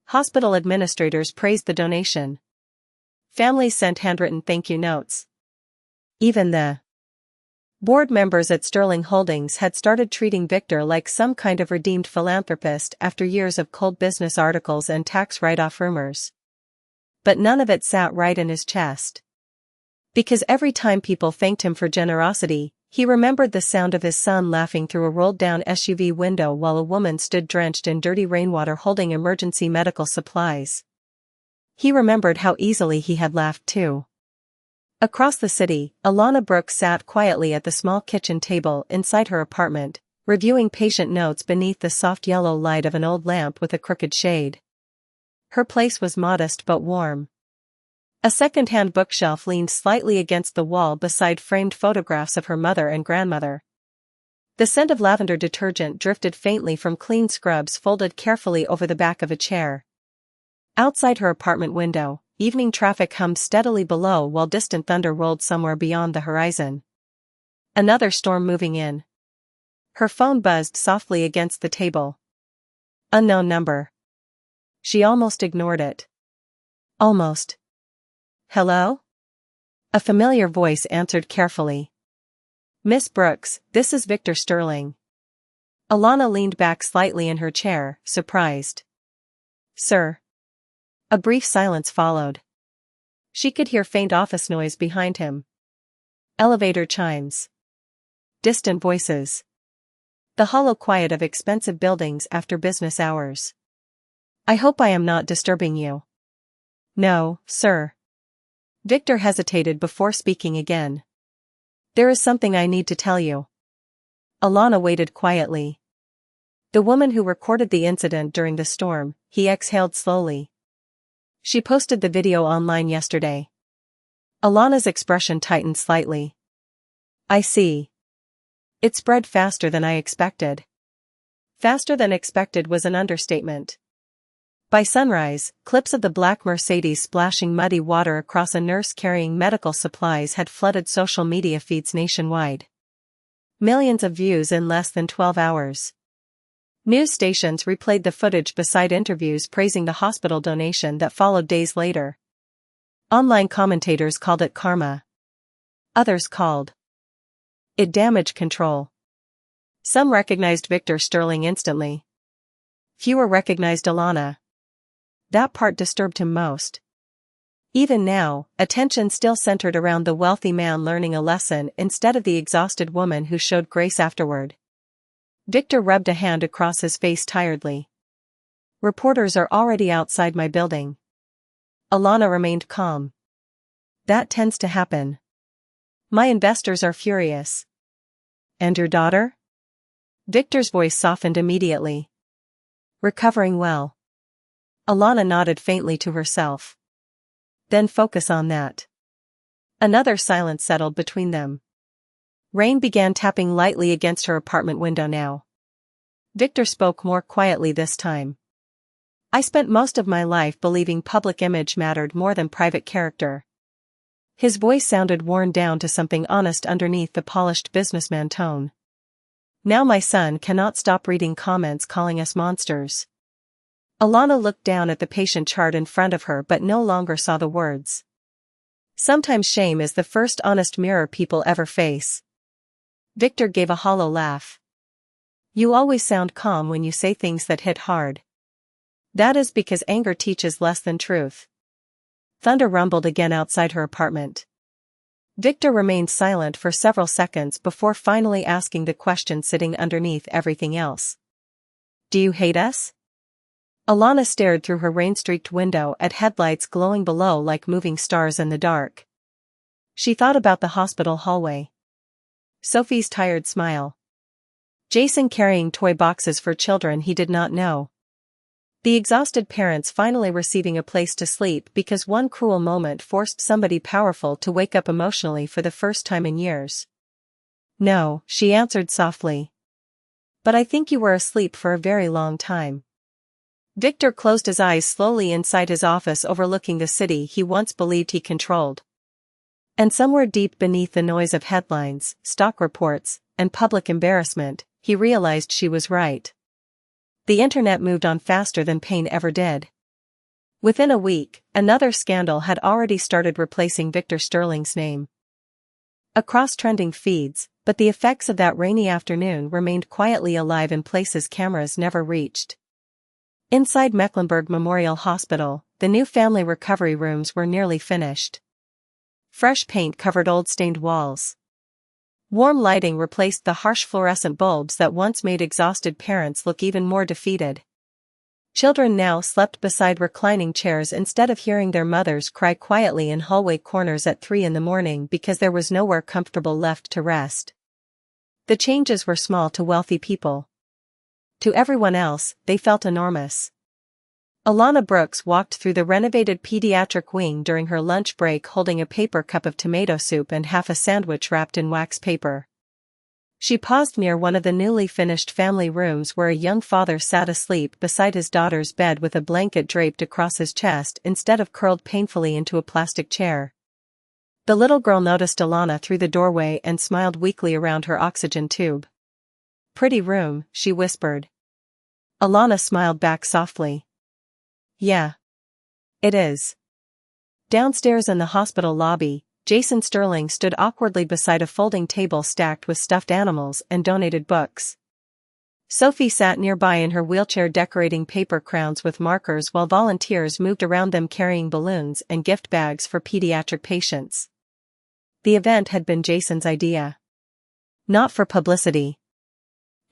Hospital administrators praised the donation. Families sent handwritten thank you notes. Even the board members at Sterling Holdings had started treating Victor like some kind of redeemed philanthropist after years of cold business articles and tax write-off rumors. But none of it sat right in his chest. Because every time people thanked him for generosity, he remembered the sound of his son laughing through a rolled-down SUV window while a woman stood drenched in dirty rainwater holding emergency medical supplies. He remembered how easily he had laughed too. Across the city, Alana Brooks sat quietly at the small kitchen table inside her apartment, reviewing patient notes beneath the soft yellow light of an old lamp with a crooked shade. Her place was modest but warm. A second-hand bookshelf leaned slightly against the wall beside framed photographs of her mother and grandmother. The scent of lavender detergent drifted faintly from clean scrubs folded carefully over the back of a chair. Outside her apartment window, evening traffic hummed steadily below while distant thunder rolled somewhere beyond the horizon. Another storm moving in. Her phone buzzed softly against the table. Unknown number. She almost ignored it. Almost. Hello? A familiar voice answered carefully. Miss Brooks, this is Victor Sterling. Alana leaned back slightly in her chair, surprised. Sir. A brief silence followed. She could hear faint office noise behind him. Elevator chimes. Distant voices. The hollow quiet of expensive buildings after business hours. I hope I am not disturbing you. No, sir. Victor hesitated before speaking again. There is something I need to tell you. Alana waited quietly. The woman who recorded the incident during the storm, he exhaled slowly. She posted the video online yesterday. Alana's expression tightened slightly. I see. It spread faster than I expected. Faster than expected was an understatement. By sunrise, clips of the black Mercedes splashing muddy water across a nurse carrying medical supplies had flooded social media feeds nationwide. Millions of views in less than 12 hours. News stations replayed the footage beside interviews praising the hospital donation that followed days later. Online commentators called it karma. Others called it damage control. Some recognized Victor Sterling instantly. Fewer recognized Alana. That part disturbed him most. Even now, attention still centered around the wealthy man learning a lesson instead of the exhausted woman who showed grace afterward. Victor rubbed a hand across his face tiredly. Reporters are already outside my building. Alana remained calm. That tends to happen. My investors are furious. And your daughter? Victor's voice softened immediately. Recovering well. Alana nodded faintly to herself. Then focus on that. Another silence settled between them. Rain began tapping lightly against her apartment window now. Victor spoke more quietly this time. I spent most of my life believing public image mattered more than private character. His voice sounded worn down to something honest underneath the polished businessman tone. Now my son cannot stop reading comments calling us monsters. Alana looked down at the patient chart in front of her but no longer saw the words. Sometimes shame is the first honest mirror people ever face. Victor gave a hollow laugh. You always sound calm when you say things that hit hard. That is because anger teaches less than truth. Thunder rumbled again outside her apartment. Victor remained silent for several seconds before finally asking the question sitting underneath everything else. Do you hate us? Alana stared through her rain-streaked window at headlights glowing below like moving stars in the dark. She thought about the hospital hallway. Sophie's tired smile. Jason carrying toy boxes for children he did not know. The exhausted parents finally receiving a place to sleep because one cruel moment forced somebody powerful to wake up emotionally for the first time in years. No, she answered softly. But I think you were asleep for a very long time. Victor closed his eyes slowly inside his office overlooking the city he once believed he controlled. And somewhere deep beneath the noise of headlines, stock reports, and public embarrassment, he realized she was right. The internet moved on faster than pain ever did. Within a week, another scandal had already started replacing Victor Sterling's name across trending feeds, but the effects of that rainy afternoon remained quietly alive in places cameras never reached. Inside Mecklenburg Memorial Hospital, the new family recovery rooms were nearly finished. Fresh paint covered old stained walls. Warm lighting replaced the harsh fluorescent bulbs that once made exhausted parents look even more defeated. Children now slept beside reclining chairs instead of hearing their mothers cry quietly in hallway corners at 3 a.m. because there was nowhere comfortable left to rest. The changes were small to wealthy people. To everyone else, they felt enormous. Alana Brooks walked through the renovated pediatric wing during her lunch break holding a paper cup of tomato soup and half a sandwich wrapped in wax paper. She paused near one of the newly finished family rooms where a young father sat asleep beside his daughter's bed with a blanket draped across his chest instead of curled painfully into a plastic chair. The little girl noticed Alana through the doorway and smiled weakly around her oxygen tube. Pretty room, she whispered. Alana smiled back softly. Yeah. It is. Downstairs in the hospital lobby, Jason Sterling stood awkwardly beside a folding table stacked with stuffed animals and donated books. Sophie sat nearby in her wheelchair decorating paper crowns with markers while volunteers moved around them carrying balloons and gift bags for pediatric patients. The event had been Jason's idea. Not for publicity.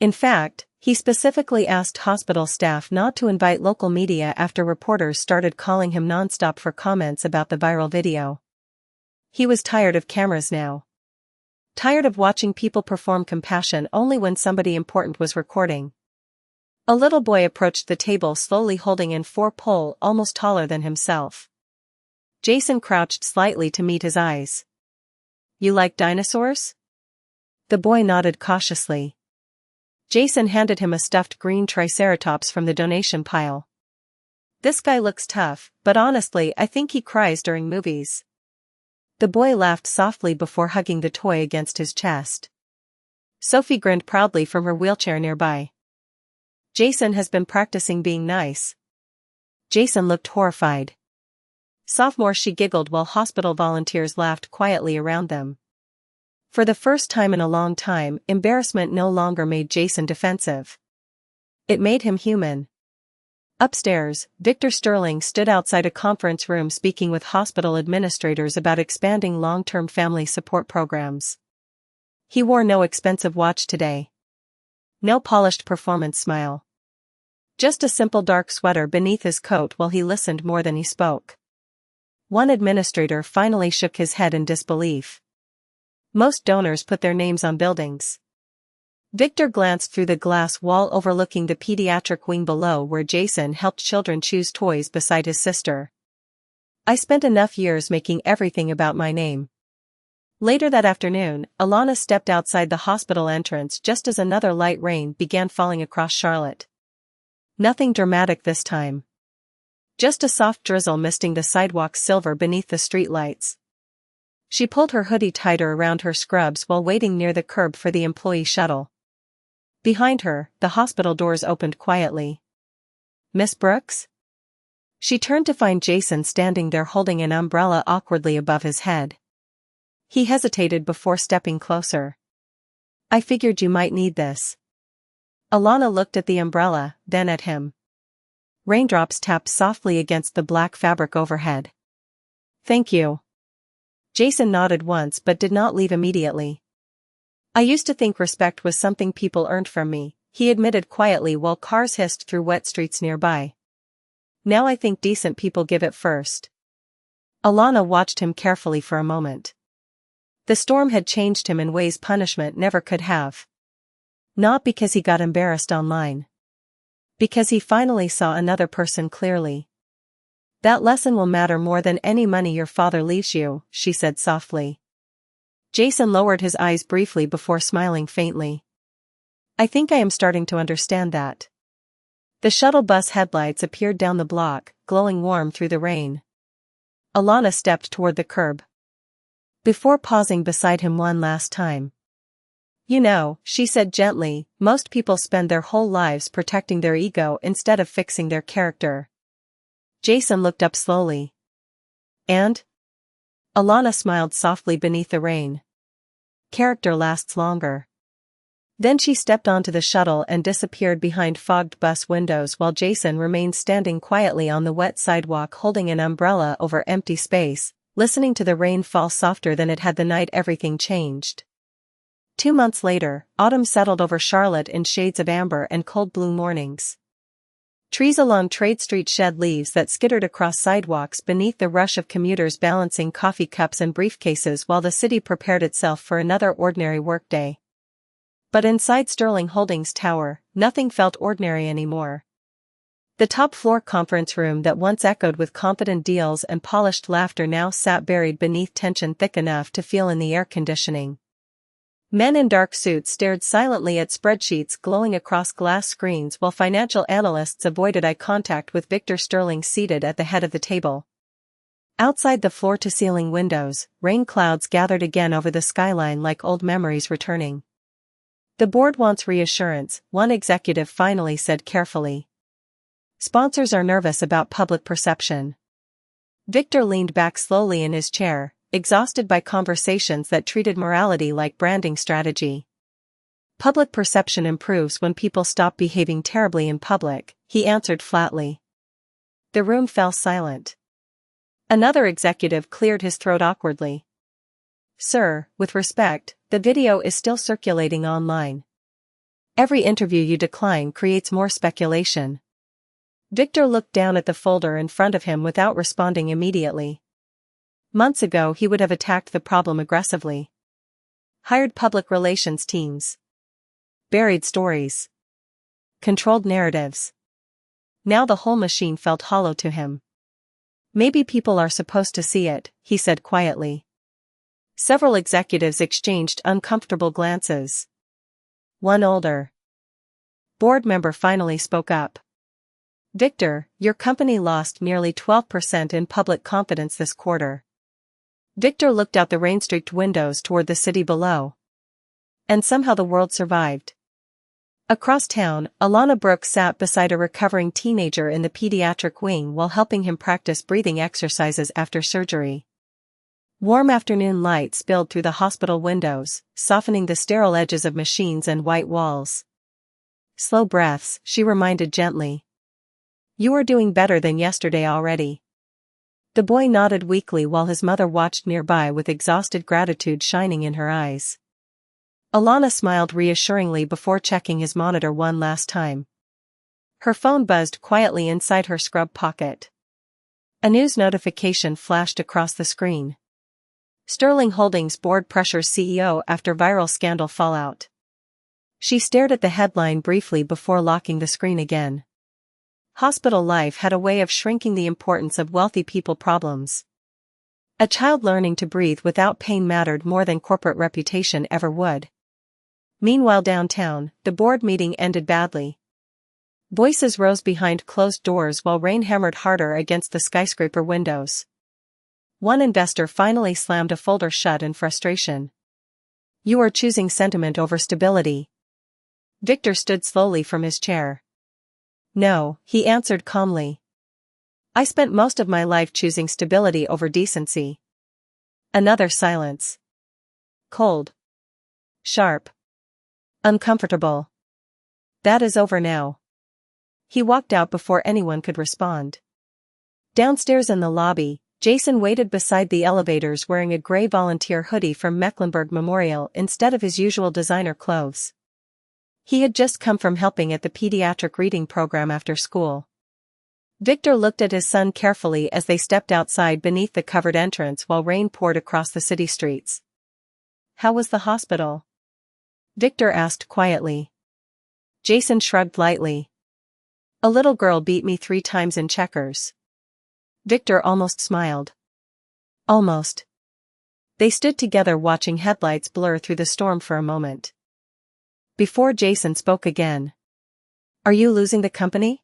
In fact, he specifically asked hospital staff not to invite local media after reporters started calling him nonstop for comments about the viral video. He was tired of cameras now. Tired of watching people perform compassion only when somebody important was recording. A little boy approached the table slowly holding in 4-pole almost taller than himself. Jason crouched slightly to meet his eyes. You like dinosaurs? The boy nodded cautiously. Jason handed him a stuffed green triceratops from the donation pile. This guy looks tough, but honestly I think he cries during movies. The boy laughed softly before hugging the toy against his chest. Sophie grinned proudly from her wheelchair nearby. Jason has been practicing being nice. Jason looked horrified. Sophomore, she giggled while hospital volunteers laughed quietly around them. For the first time in a long time, embarrassment no longer made Jason defensive. It made him human. Upstairs, Victor Sterling stood outside a conference room speaking with hospital administrators about expanding long-term family support programs. He wore no expensive watch today. No polished performance smile. Just a simple dark sweater beneath his coat while he listened more than he spoke. One administrator finally shook his head in disbelief. Most donors put their names on buildings. Victor glanced through the glass wall overlooking the pediatric wing below where Jason helped children choose toys beside his sister. I spent enough years making everything about my name. Later that afternoon, Alana stepped outside the hospital entrance just as another light rain began falling across Charlotte. Nothing dramatic this time. Just a soft drizzle misting the sidewalk silver beneath the streetlights. She pulled her hoodie tighter around her scrubs while waiting near the curb for the employee shuttle. Behind her, the hospital doors opened quietly. "Miss Brooks?" She turned to find Jason standing there holding an umbrella awkwardly above his head. He hesitated before stepping closer. "I figured you might need this." Alana looked at the umbrella, then at him. Raindrops tapped softly against the black fabric overhead. "Thank you." Jason nodded once but did not leave immediately. "I used to think respect was something people earned from me," he admitted quietly while cars hissed through wet streets nearby. "Now I think decent people give it first." Alana watched him carefully for a moment. The storm had changed him in ways punishment never could have. Not because he got embarrassed online. Because he finally saw another person clearly. "That lesson will matter more than any money your father leaves you," she said softly. Jason lowered his eyes briefly before smiling faintly. "I think I am starting to understand that." The shuttle bus headlights appeared down the block, glowing warm through the rain. Alana stepped toward the curb. Before pausing beside him one last time. "You know," she said gently, "most people spend their whole lives protecting their ego instead of fixing their character." Jason looked up slowly. "And?" Alana smiled softly beneath the rain. "Character lasts longer." Then she stepped onto the shuttle and disappeared behind fogged bus windows while Jason remained standing quietly on the wet sidewalk holding an umbrella over empty space, listening to the rain fall softer than it had the night everything changed. 2 months later, autumn settled over Charlotte in shades of amber and cold blue mornings. Trees along Trade Street shed leaves that skittered across sidewalks beneath the rush of commuters balancing coffee cups and briefcases while the city prepared itself for another ordinary workday. But inside Sterling Holdings Tower, nothing felt ordinary anymore. The top-floor conference room that once echoed with confident deals and polished laughter now sat buried beneath tension thick enough to feel in the air conditioning. Men in dark suits stared silently at spreadsheets glowing across glass screens while financial analysts avoided eye contact with Victor Sterling seated at the head of the table. Outside the floor-to-ceiling windows, rain clouds gathered again over the skyline like old memories returning. "The board wants reassurance," one executive finally said carefully. "Sponsors are nervous about public perception." Victor leaned back slowly in his chair, exhausted by conversations that treated morality like branding strategy. "Public perception improves when people stop behaving terribly in public," he answered flatly. The room fell silent. Another executive cleared his throat awkwardly. "Sir, with respect, the video is still circulating online. Every interview you decline creates more speculation." Victor looked down at the folder in front of him without responding immediately. Months ago he would have attacked the problem aggressively. Hired public relations teams. Buried stories. Controlled narratives. Now the whole machine felt hollow to him. "Maybe people are supposed to see it," he said quietly. Several executives exchanged uncomfortable glances. One older board member finally spoke up. "Victor, your company lost nearly 12% in public confidence this quarter." Victor looked out the rain-streaked windows toward the city below. "And somehow the world survived." Across town, Alana Brooks sat beside a recovering teenager in the pediatric wing while helping him practice breathing exercises after surgery. Warm afternoon light spilled through the hospital windows, softening the sterile edges of machines and white walls. "Slow breaths," she reminded gently. "You are doing better than yesterday already." The boy nodded weakly while his mother watched nearby with exhausted gratitude shining in her eyes. Alana smiled reassuringly before checking his monitor one last time. Her phone buzzed quietly inside her scrub pocket. A news notification flashed across the screen. Sterling Holdings board pressures CEO after viral scandal fallout. She stared at the headline briefly before locking the screen again. Hospital life had a way of shrinking the importance of wealthy people problems. A child learning to breathe without pain mattered more than corporate reputation ever would. Meanwhile downtown, the board meeting ended badly. Voices rose behind closed doors while rain hammered harder against the skyscraper windows. One investor finally slammed a folder shut in frustration. "You are choosing sentiment over stability." Victor stood slowly from his chair. "No," he answered calmly. "I spent most of my life choosing stability over decency." Another silence. Cold. Sharp. Uncomfortable. "That is over now." He walked out before anyone could respond. Downstairs in the lobby, Jason waited beside the elevators wearing a gray volunteer hoodie from Mecklenburg Memorial instead of his usual designer clothes. He had just come from helping at the pediatric reading program after school. Victor looked at his son carefully as they stepped outside beneath the covered entrance while rain poured across the city streets. "How was the hospital?" Victor asked quietly. Jason shrugged lightly. "A little girl beat me 3 times in checkers." Victor almost smiled. Almost. They stood together watching headlights blur through the storm for a moment. Before Jason spoke again. "Are you losing the company?"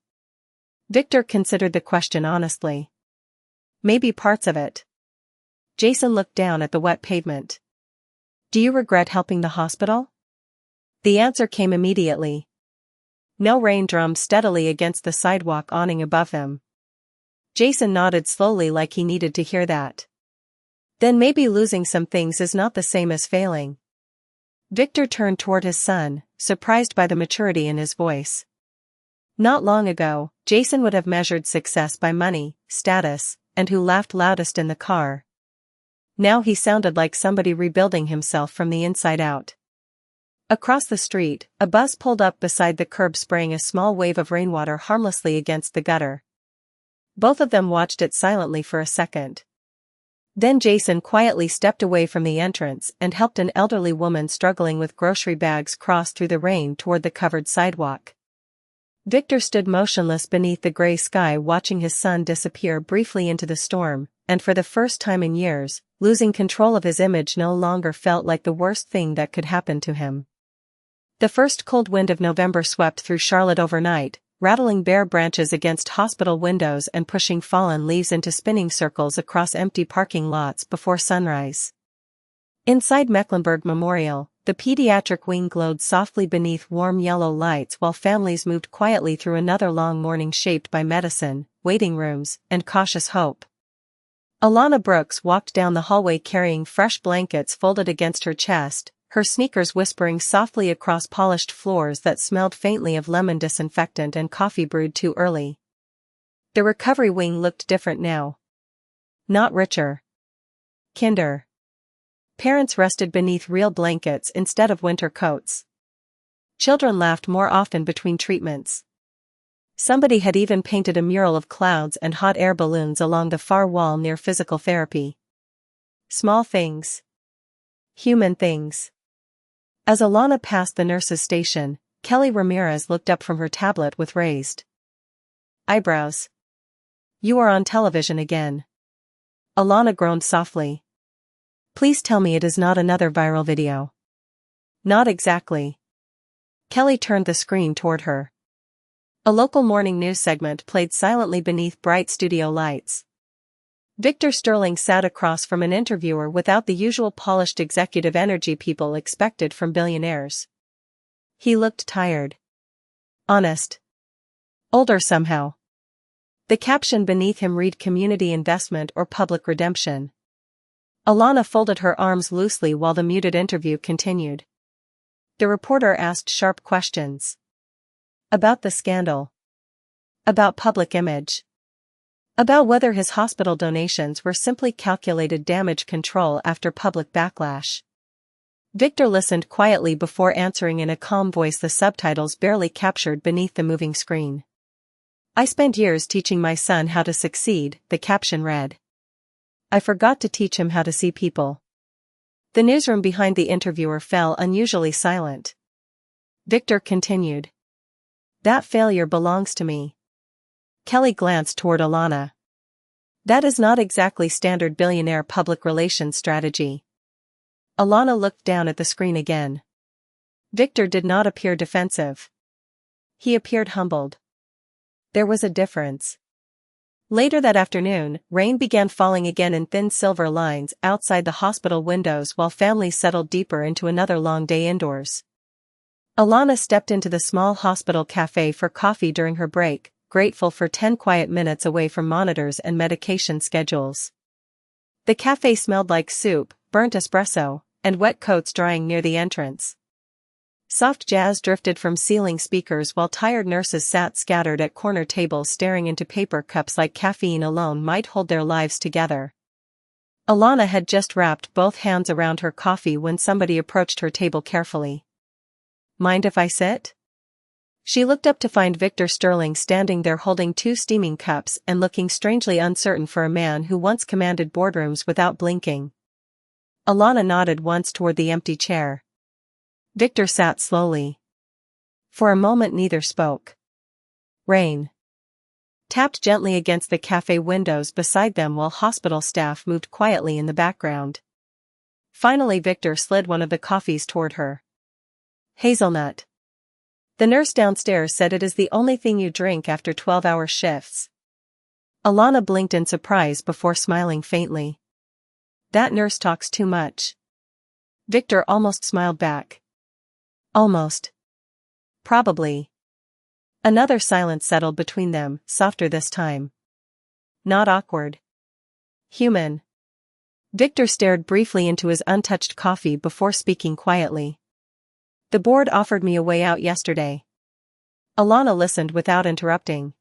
Victor considered the question honestly. "Maybe parts of it." Jason looked down at the wet pavement. "Do you regret helping the hospital?" The answer came immediately. No. Rain drummed steadily against the sidewalk awning above them. Jason nodded slowly like he needed to hear that. "Then maybe losing some things is not the same as failing." Victor turned toward his son, surprised by the maturity in his voice. Not long ago, Jason would have measured success by money, status, and who laughed loudest in the car. Now he sounded like somebody rebuilding himself from the inside out. Across the street, a bus pulled up beside the curb spraying a small wave of rainwater harmlessly against the gutter. Both of them watched it silently for a second. Then Jason quietly stepped away from the entrance and helped an elderly woman struggling with grocery bags cross through the rain toward the covered sidewalk. Victor stood motionless beneath the gray sky watching his son disappear briefly into the storm, and for the first time in years, losing control of his image no longer felt like the worst thing that could happen to him. The first cold wind of November swept through Charlotte overnight, rattling bare branches against hospital windows and pushing fallen leaves into spinning circles across empty parking lots before sunrise. Inside Mecklenburg Memorial, the pediatric wing glowed softly beneath warm yellow lights while families moved quietly through another long morning shaped by medicine, waiting rooms, and cautious hope. Alana Brooks walked down the hallway carrying fresh blankets folded against her chest, her sneakers whispering softly across polished floors that smelled faintly of lemon disinfectant and coffee brewed too early. The recovery wing looked different now. Not richer. Kinder. Parents rested beneath real blankets instead of winter coats. Children laughed more often between treatments. Somebody had even painted a mural of clouds and hot air balloons along the far wall near physical therapy. Small things. Human things. As Alana passed the nurse's station, Kelly Ramirez looked up from her tablet with raised eyebrows. "You are on television again." Alana groaned softly. "Please tell me it is not another viral video." "Not exactly." Kelly turned the screen toward her. A local morning news segment played silently beneath bright studio lights. Victor Sterling sat across from an interviewer without the usual polished executive energy people expected from billionaires. He looked tired. Honest. Older somehow. The caption beneath him read "Community Investment or Public Redemption." Alana folded her arms loosely while the muted interview continued. The reporter asked sharp questions. About the scandal. About public image. About whether his hospital donations were simply calculated damage control after public backlash. Victor listened quietly before answering in a calm voice the subtitles barely captured beneath the moving screen. "I spent years teaching my son how to succeed," the caption read. "I forgot to teach him how to see people." The newsroom behind the interviewer fell unusually silent. Victor continued. "That failure belongs to me." Kelly glanced toward Alana. That is not exactly standard billionaire public relations strategy. Alana looked down at the screen again. Victor did not appear defensive. He appeared humbled. There was a difference. Later that afternoon, rain began falling again in thin silver lines outside the hospital windows while families settled deeper into another long day indoors. Alana stepped into the small hospital cafe for coffee during her break, grateful for 10 quiet minutes away from monitors and medication schedules. The cafe smelled like soup, burnt espresso, and wet coats drying near the entrance. Soft jazz drifted from ceiling speakers while tired nurses sat scattered at corner tables staring into paper cups like caffeine alone might hold their lives together. Alana had just wrapped both hands around her coffee when somebody approached her table carefully. "Mind if I sit?" She looked up to find Victor Sterling standing there holding 2 steaming cups and looking strangely uncertain for a man who once commanded boardrooms without blinking. Alana nodded once toward the empty chair. Victor sat slowly. For a moment neither spoke. Rain tapped gently against the cafe windows beside them while hospital staff moved quietly in the background. Finally Victor slid one of the coffees toward her. "Hazelnut. The nurse downstairs said it is the only thing you drink after 12-hour shifts." Alana blinked in surprise before smiling faintly. "That nurse talks too much." Victor almost smiled back. "Almost. Probably." Another silence settled between them, softer this time. Not awkward. Human. Victor stared briefly into his untouched coffee before speaking quietly. "The board offered me a way out yesterday." Alana listened without interrupting.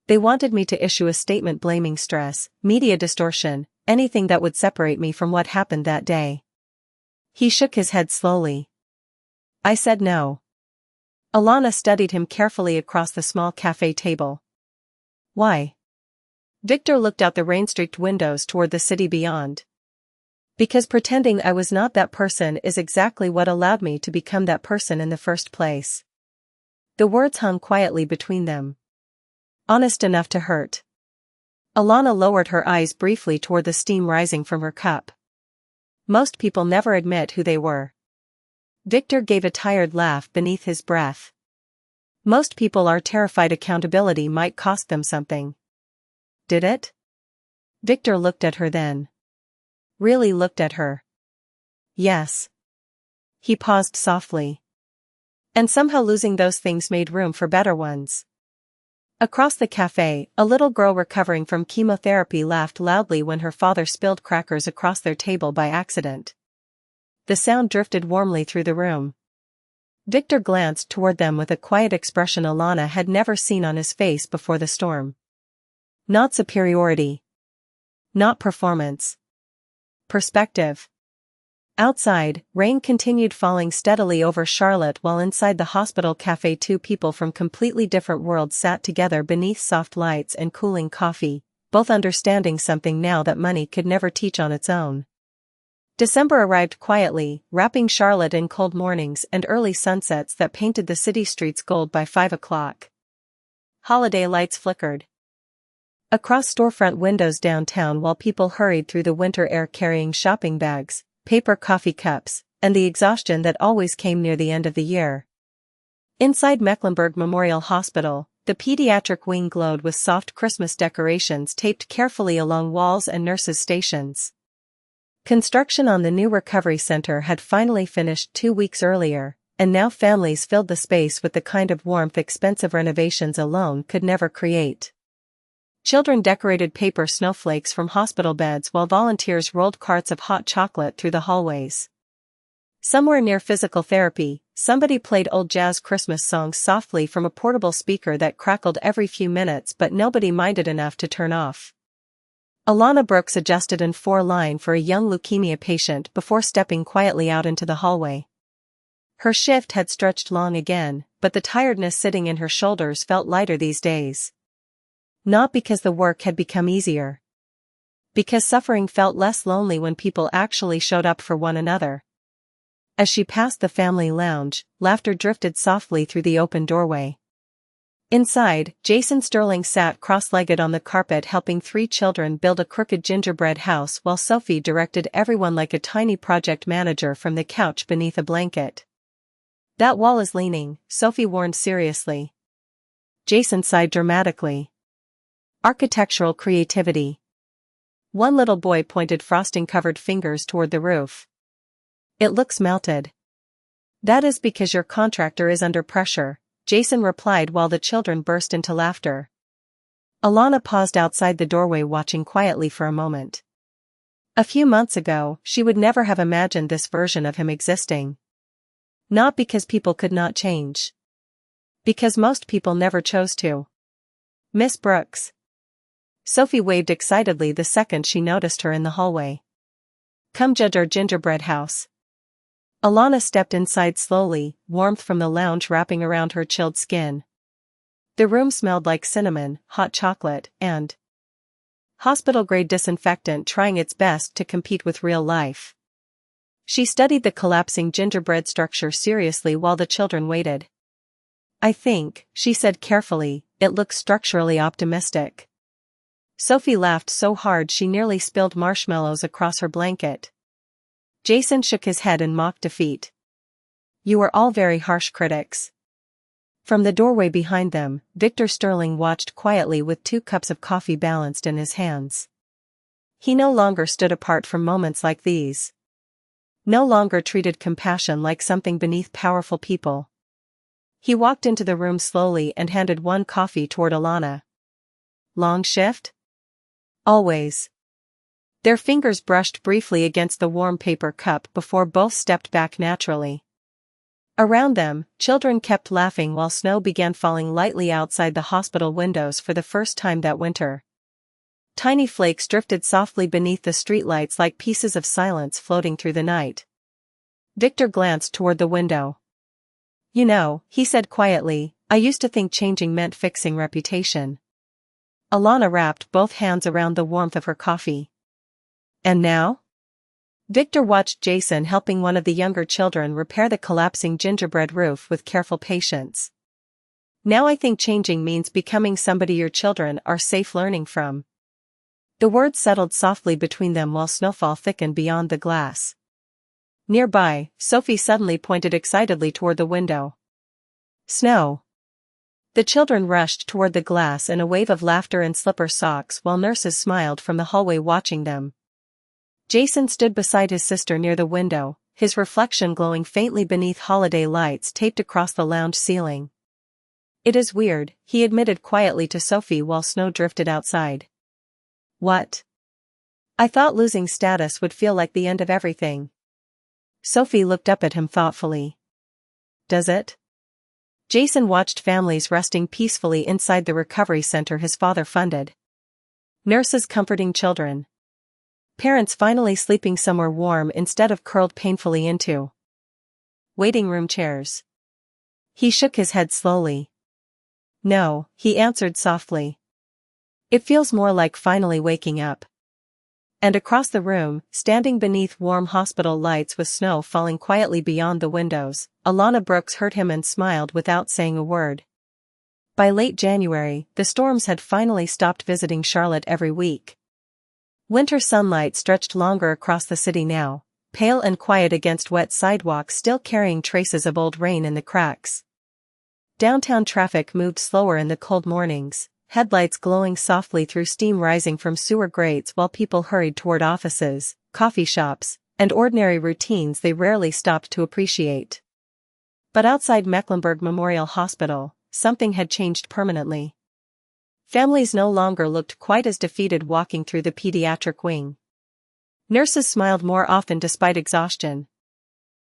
"They wanted me to issue a statement blaming stress, media distortion, anything that would separate me from what happened that day." He shook his head slowly. "I said no." Alana studied him carefully across the small cafe table. "Why?" Victor looked out the rain-streaked windows toward the city beyond. "Because pretending I was not that person is exactly what allowed me to become that person in the first place." The words hung quietly between them. Honest enough to hurt. Alana lowered her eyes briefly toward the steam rising from her cup. Most people never admit who they were. Victor gave a tired laugh beneath his breath. Most people are terrified accountability might cost them something. Did it? Victor looked at her then. Really looked at her. Yes. He paused softly. And somehow losing those things made room for better ones. Across the cafe, a little girl recovering from chemotherapy laughed loudly when her father spilled crackers across their table by accident. The sound drifted warmly through the room. Victor glanced toward them with a quiet expression Alana had never seen on his face before the storm. Not superiority. Not performance. Perspective. Outside, rain continued falling steadily over Charlotte while inside the hospital cafe 2 people from completely different worlds sat together beneath soft lights and cooling coffee, both understanding something now that money could never teach on its own. December arrived quietly, wrapping Charlotte in cold mornings and early sunsets that painted the city streets gold by 5 o'clock. Holiday lights flickered across storefront windows downtown while people hurried through the winter air carrying shopping bags, paper coffee cups, and the exhaustion that always came near the end of the year. Inside Mecklenburg Memorial Hospital, the pediatric wing glowed with soft Christmas decorations taped carefully along walls and nurses' stations. Construction on the new recovery center had finally finished 2 weeks earlier, and now families filled the space with the kind of warmth expensive renovations alone could never create. Children decorated paper snowflakes from hospital beds while volunteers rolled carts of hot chocolate through the hallways. Somewhere near physical therapy, somebody played old jazz Christmas songs softly from a portable speaker that crackled every few minutes but nobody minded enough to turn off. Alana Brooks adjusted an 4-line for a young leukemia patient before stepping quietly out into the hallway. Her shift had stretched long again, but the tiredness sitting in her shoulders felt lighter these days. Not because the work had become easier. Because suffering felt less lonely when people actually showed up for one another. As she passed the family lounge, laughter drifted softly through the open doorway. Inside, Jason Sterling sat cross-legged on the carpet helping 3 children build a crooked gingerbread house while Sophie directed everyone like a tiny project manager from the couch beneath a blanket. "That wall is leaning," Sophie warned seriously. Jason sighed dramatically. "Architectural creativity." One little boy pointed frosting-covered fingers toward the roof. "It looks melted." "That is because your contractor is under pressure," Jason replied while the children burst into laughter. Alana paused outside the doorway watching quietly for a moment. A few months ago, she would never have imagined this version of him existing. Not because people could not change. Because most people never chose to. "Miss Brooks." Sophie waved excitedly the second she noticed her in the hallway. "Come judge our gingerbread house." Alana stepped inside slowly, warmth from the lounge wrapping around her chilled skin. The room smelled like cinnamon, hot chocolate, and hospital-grade disinfectant trying its best to compete with real life. She studied the collapsing gingerbread structure seriously while the children waited. "I think," she said carefully, "it looks structurally optimistic." Sophie laughed so hard she nearly spilled marshmallows across her blanket. Jason shook his head in mock defeat. "You are all very harsh critics." From the doorway behind them, Victor Sterling watched quietly with 2 cups of coffee balanced in his hands. He no longer stood apart from moments like these. No longer treated compassion like something beneath powerful people. He walked into the room slowly and handed 1 coffee toward Alana. "Long shift?" "Always." Their fingers brushed briefly against the warm paper cup before both stepped back naturally. Around them, children kept laughing while snow began falling lightly outside the hospital windows for the first time that winter. Tiny flakes drifted softly beneath the streetlights like pieces of silence floating through the night. Victor glanced toward the window. "You know," he said quietly, "I used to think changing meant fixing reputation." Alana wrapped both hands around the warmth of her coffee. "And now?" Victor watched Jason helping one of the younger children repair the collapsing gingerbread roof with careful patience. "Now I think changing means becoming somebody your children are safe learning from." The words settled softly between them while snowfall thickened beyond the glass. Nearby, Sophie suddenly pointed excitedly toward the window. "Snow!" The children rushed toward the glass in a wave of laughter and slipper socks while nurses smiled from the hallway watching them. Jason stood beside his sister near the window, his reflection glowing faintly beneath holiday lights taped across the lounge ceiling. "It is weird," he admitted quietly to Sophie while snow drifted outside. "What?" "I thought losing status would feel like the end of everything." Sophie looked up at him thoughtfully. "Does it?" Jason watched families resting peacefully inside the recovery center his father funded. Nurses comforting children. Parents finally sleeping somewhere warm instead of curled painfully into waiting room chairs. He shook his head slowly. "No," he answered softly. "It feels more like finally waking up." And across the room, standing beneath warm hospital lights with snow falling quietly beyond the windows, Alana Brooks heard him and smiled without saying a word. By late January, the storms had finally stopped visiting Charlotte every week. Winter sunlight stretched longer across the city now, pale and quiet against wet sidewalks still carrying traces of old rain in the cracks. Downtown traffic moved slower in the cold mornings, headlights glowing softly through steam rising from sewer grates while people hurried toward offices, coffee shops, and ordinary routines they rarely stopped to appreciate. But outside Mecklenburg Memorial Hospital, something had changed permanently. Families no longer looked quite as defeated walking through the pediatric wing. Nurses smiled more often despite exhaustion.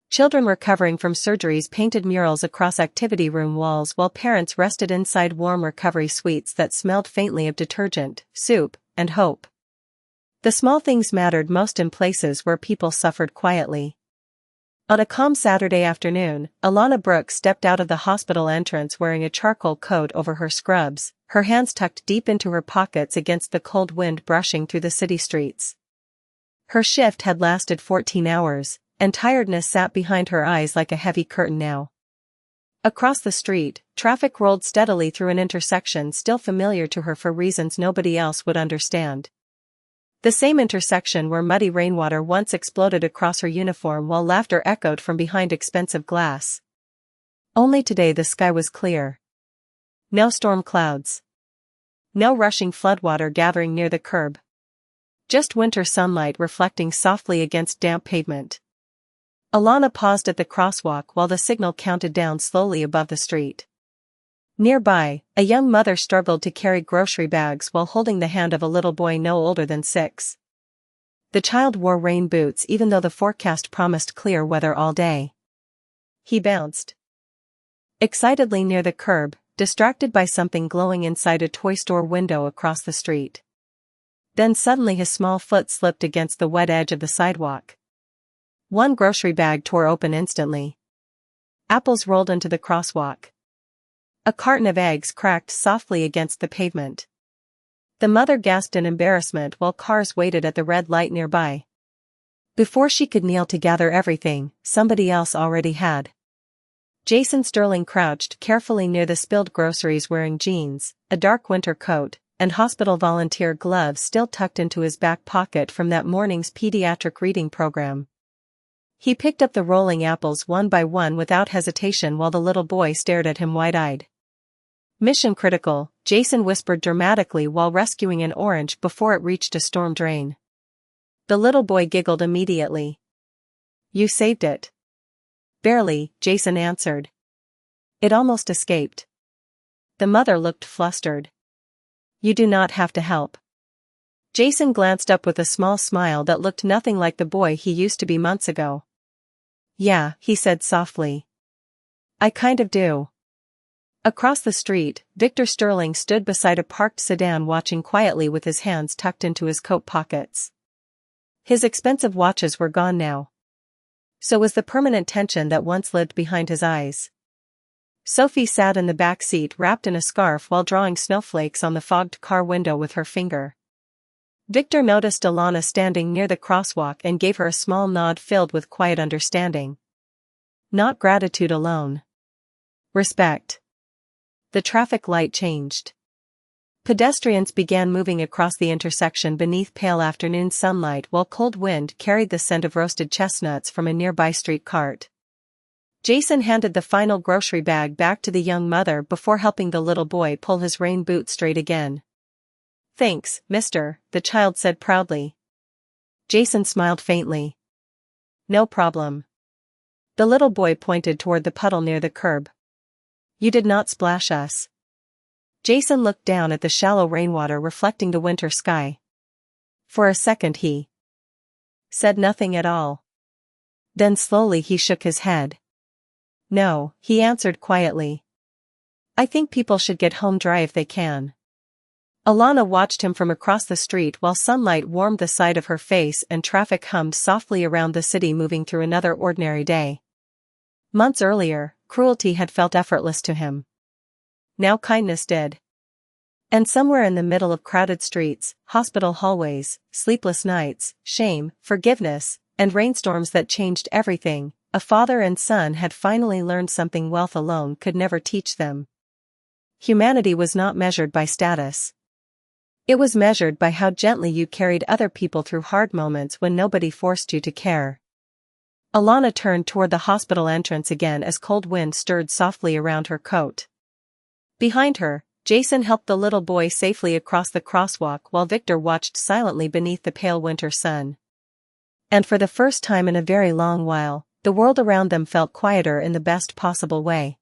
Children recovering from surgeries painted murals across activity room walls while parents rested inside warm recovery suites that smelled faintly of detergent, soup, and hope. The small things mattered most in places where people suffered quietly. On a calm Saturday afternoon, Alana Brooks stepped out of the hospital entrance wearing a charcoal coat over her scrubs, her hands tucked deep into her pockets against the cold wind brushing through the city streets. Her shift had lasted 14 hours, and tiredness sat behind her eyes like a heavy curtain now. Across the street, traffic rolled steadily through an intersection still familiar to her for reasons nobody else would understand. The same intersection where muddy rainwater once exploded across her uniform while laughter echoed from behind expensive glass. Only today the sky was clear. No storm clouds. No rushing floodwater gathering near the curb. Just winter sunlight reflecting softly against damp pavement. Alana paused at the crosswalk while the signal counted down slowly above the street. Nearby, a young mother struggled to carry grocery bags while holding the hand of a little boy no older than 6. The child wore rain boots even though the forecast promised clear weather all day. He bounced excitedly near the curb, distracted by something glowing inside a toy store window across the street. Then suddenly his small foot slipped against the wet edge of the sidewalk. One grocery bag tore open instantly. Apples rolled into the crosswalk. A carton of eggs cracked softly against the pavement. The mother gasped in embarrassment while cars waited at the red light nearby. Before she could kneel to gather everything, somebody else already had. Jason Sterling crouched carefully near the spilled groceries wearing jeans, a dark winter coat, and hospital volunteer gloves still tucked into his back pocket from that morning's pediatric reading program. He picked up the rolling apples one by one without hesitation while the little boy stared at him wide-eyed. "Mission critical," Jason whispered dramatically while rescuing an orange before it reached a storm drain. The little boy giggled immediately. "You saved it." "Barely," Jason answered. "It almost escaped." The mother looked flustered. "You do not have to help." Jason glanced up with a small smile that looked nothing like the boy he used to be months ago. "Yeah," he said softly. "I kind of do." Across the street, Victor Sterling stood beside a parked sedan watching quietly with his hands tucked into his coat pockets. His expensive watches were gone now. So was the permanent tension that once lived behind his eyes. Sophie sat in the back seat wrapped in a scarf while drawing snowflakes on the fogged car window with her finger. Victor noticed Alana standing near the crosswalk and gave her a small nod filled with quiet understanding. Not gratitude alone. Respect. The traffic light changed. Pedestrians began moving across the intersection beneath pale afternoon sunlight while cold wind carried the scent of roasted chestnuts from a nearby street cart. Jason handed the final grocery bag back to the young mother before helping the little boy pull his rain boot straight again. "Thanks, mister," the child said proudly. Jason smiled faintly. "No problem." The little boy pointed toward the puddle near the curb. "You did not splash us." Jason looked down at the shallow rainwater reflecting the winter sky. For a second he said nothing at all. Then slowly he shook his head. "No," he answered quietly. "I think people should get home dry if they can." Alana watched him from across the street while sunlight warmed the side of her face and traffic hummed softly around the city moving through another ordinary day. Months earlier, cruelty had felt effortless to him. Now kindness did. And somewhere in the middle of crowded streets, hospital hallways, sleepless nights, shame, forgiveness, and rainstorms that changed everything, a father and son had finally learned something wealth alone could never teach them. Humanity was not measured by status. It was measured by how gently you carried other people through hard moments when nobody forced you to care. Alana turned toward the hospital entrance again as cold wind stirred softly around her coat. Behind her, Jason helped the little boy safely across the crosswalk while Victor watched silently beneath the pale winter sun. And for the first time in a very long while, the world around them felt quieter in the best possible way.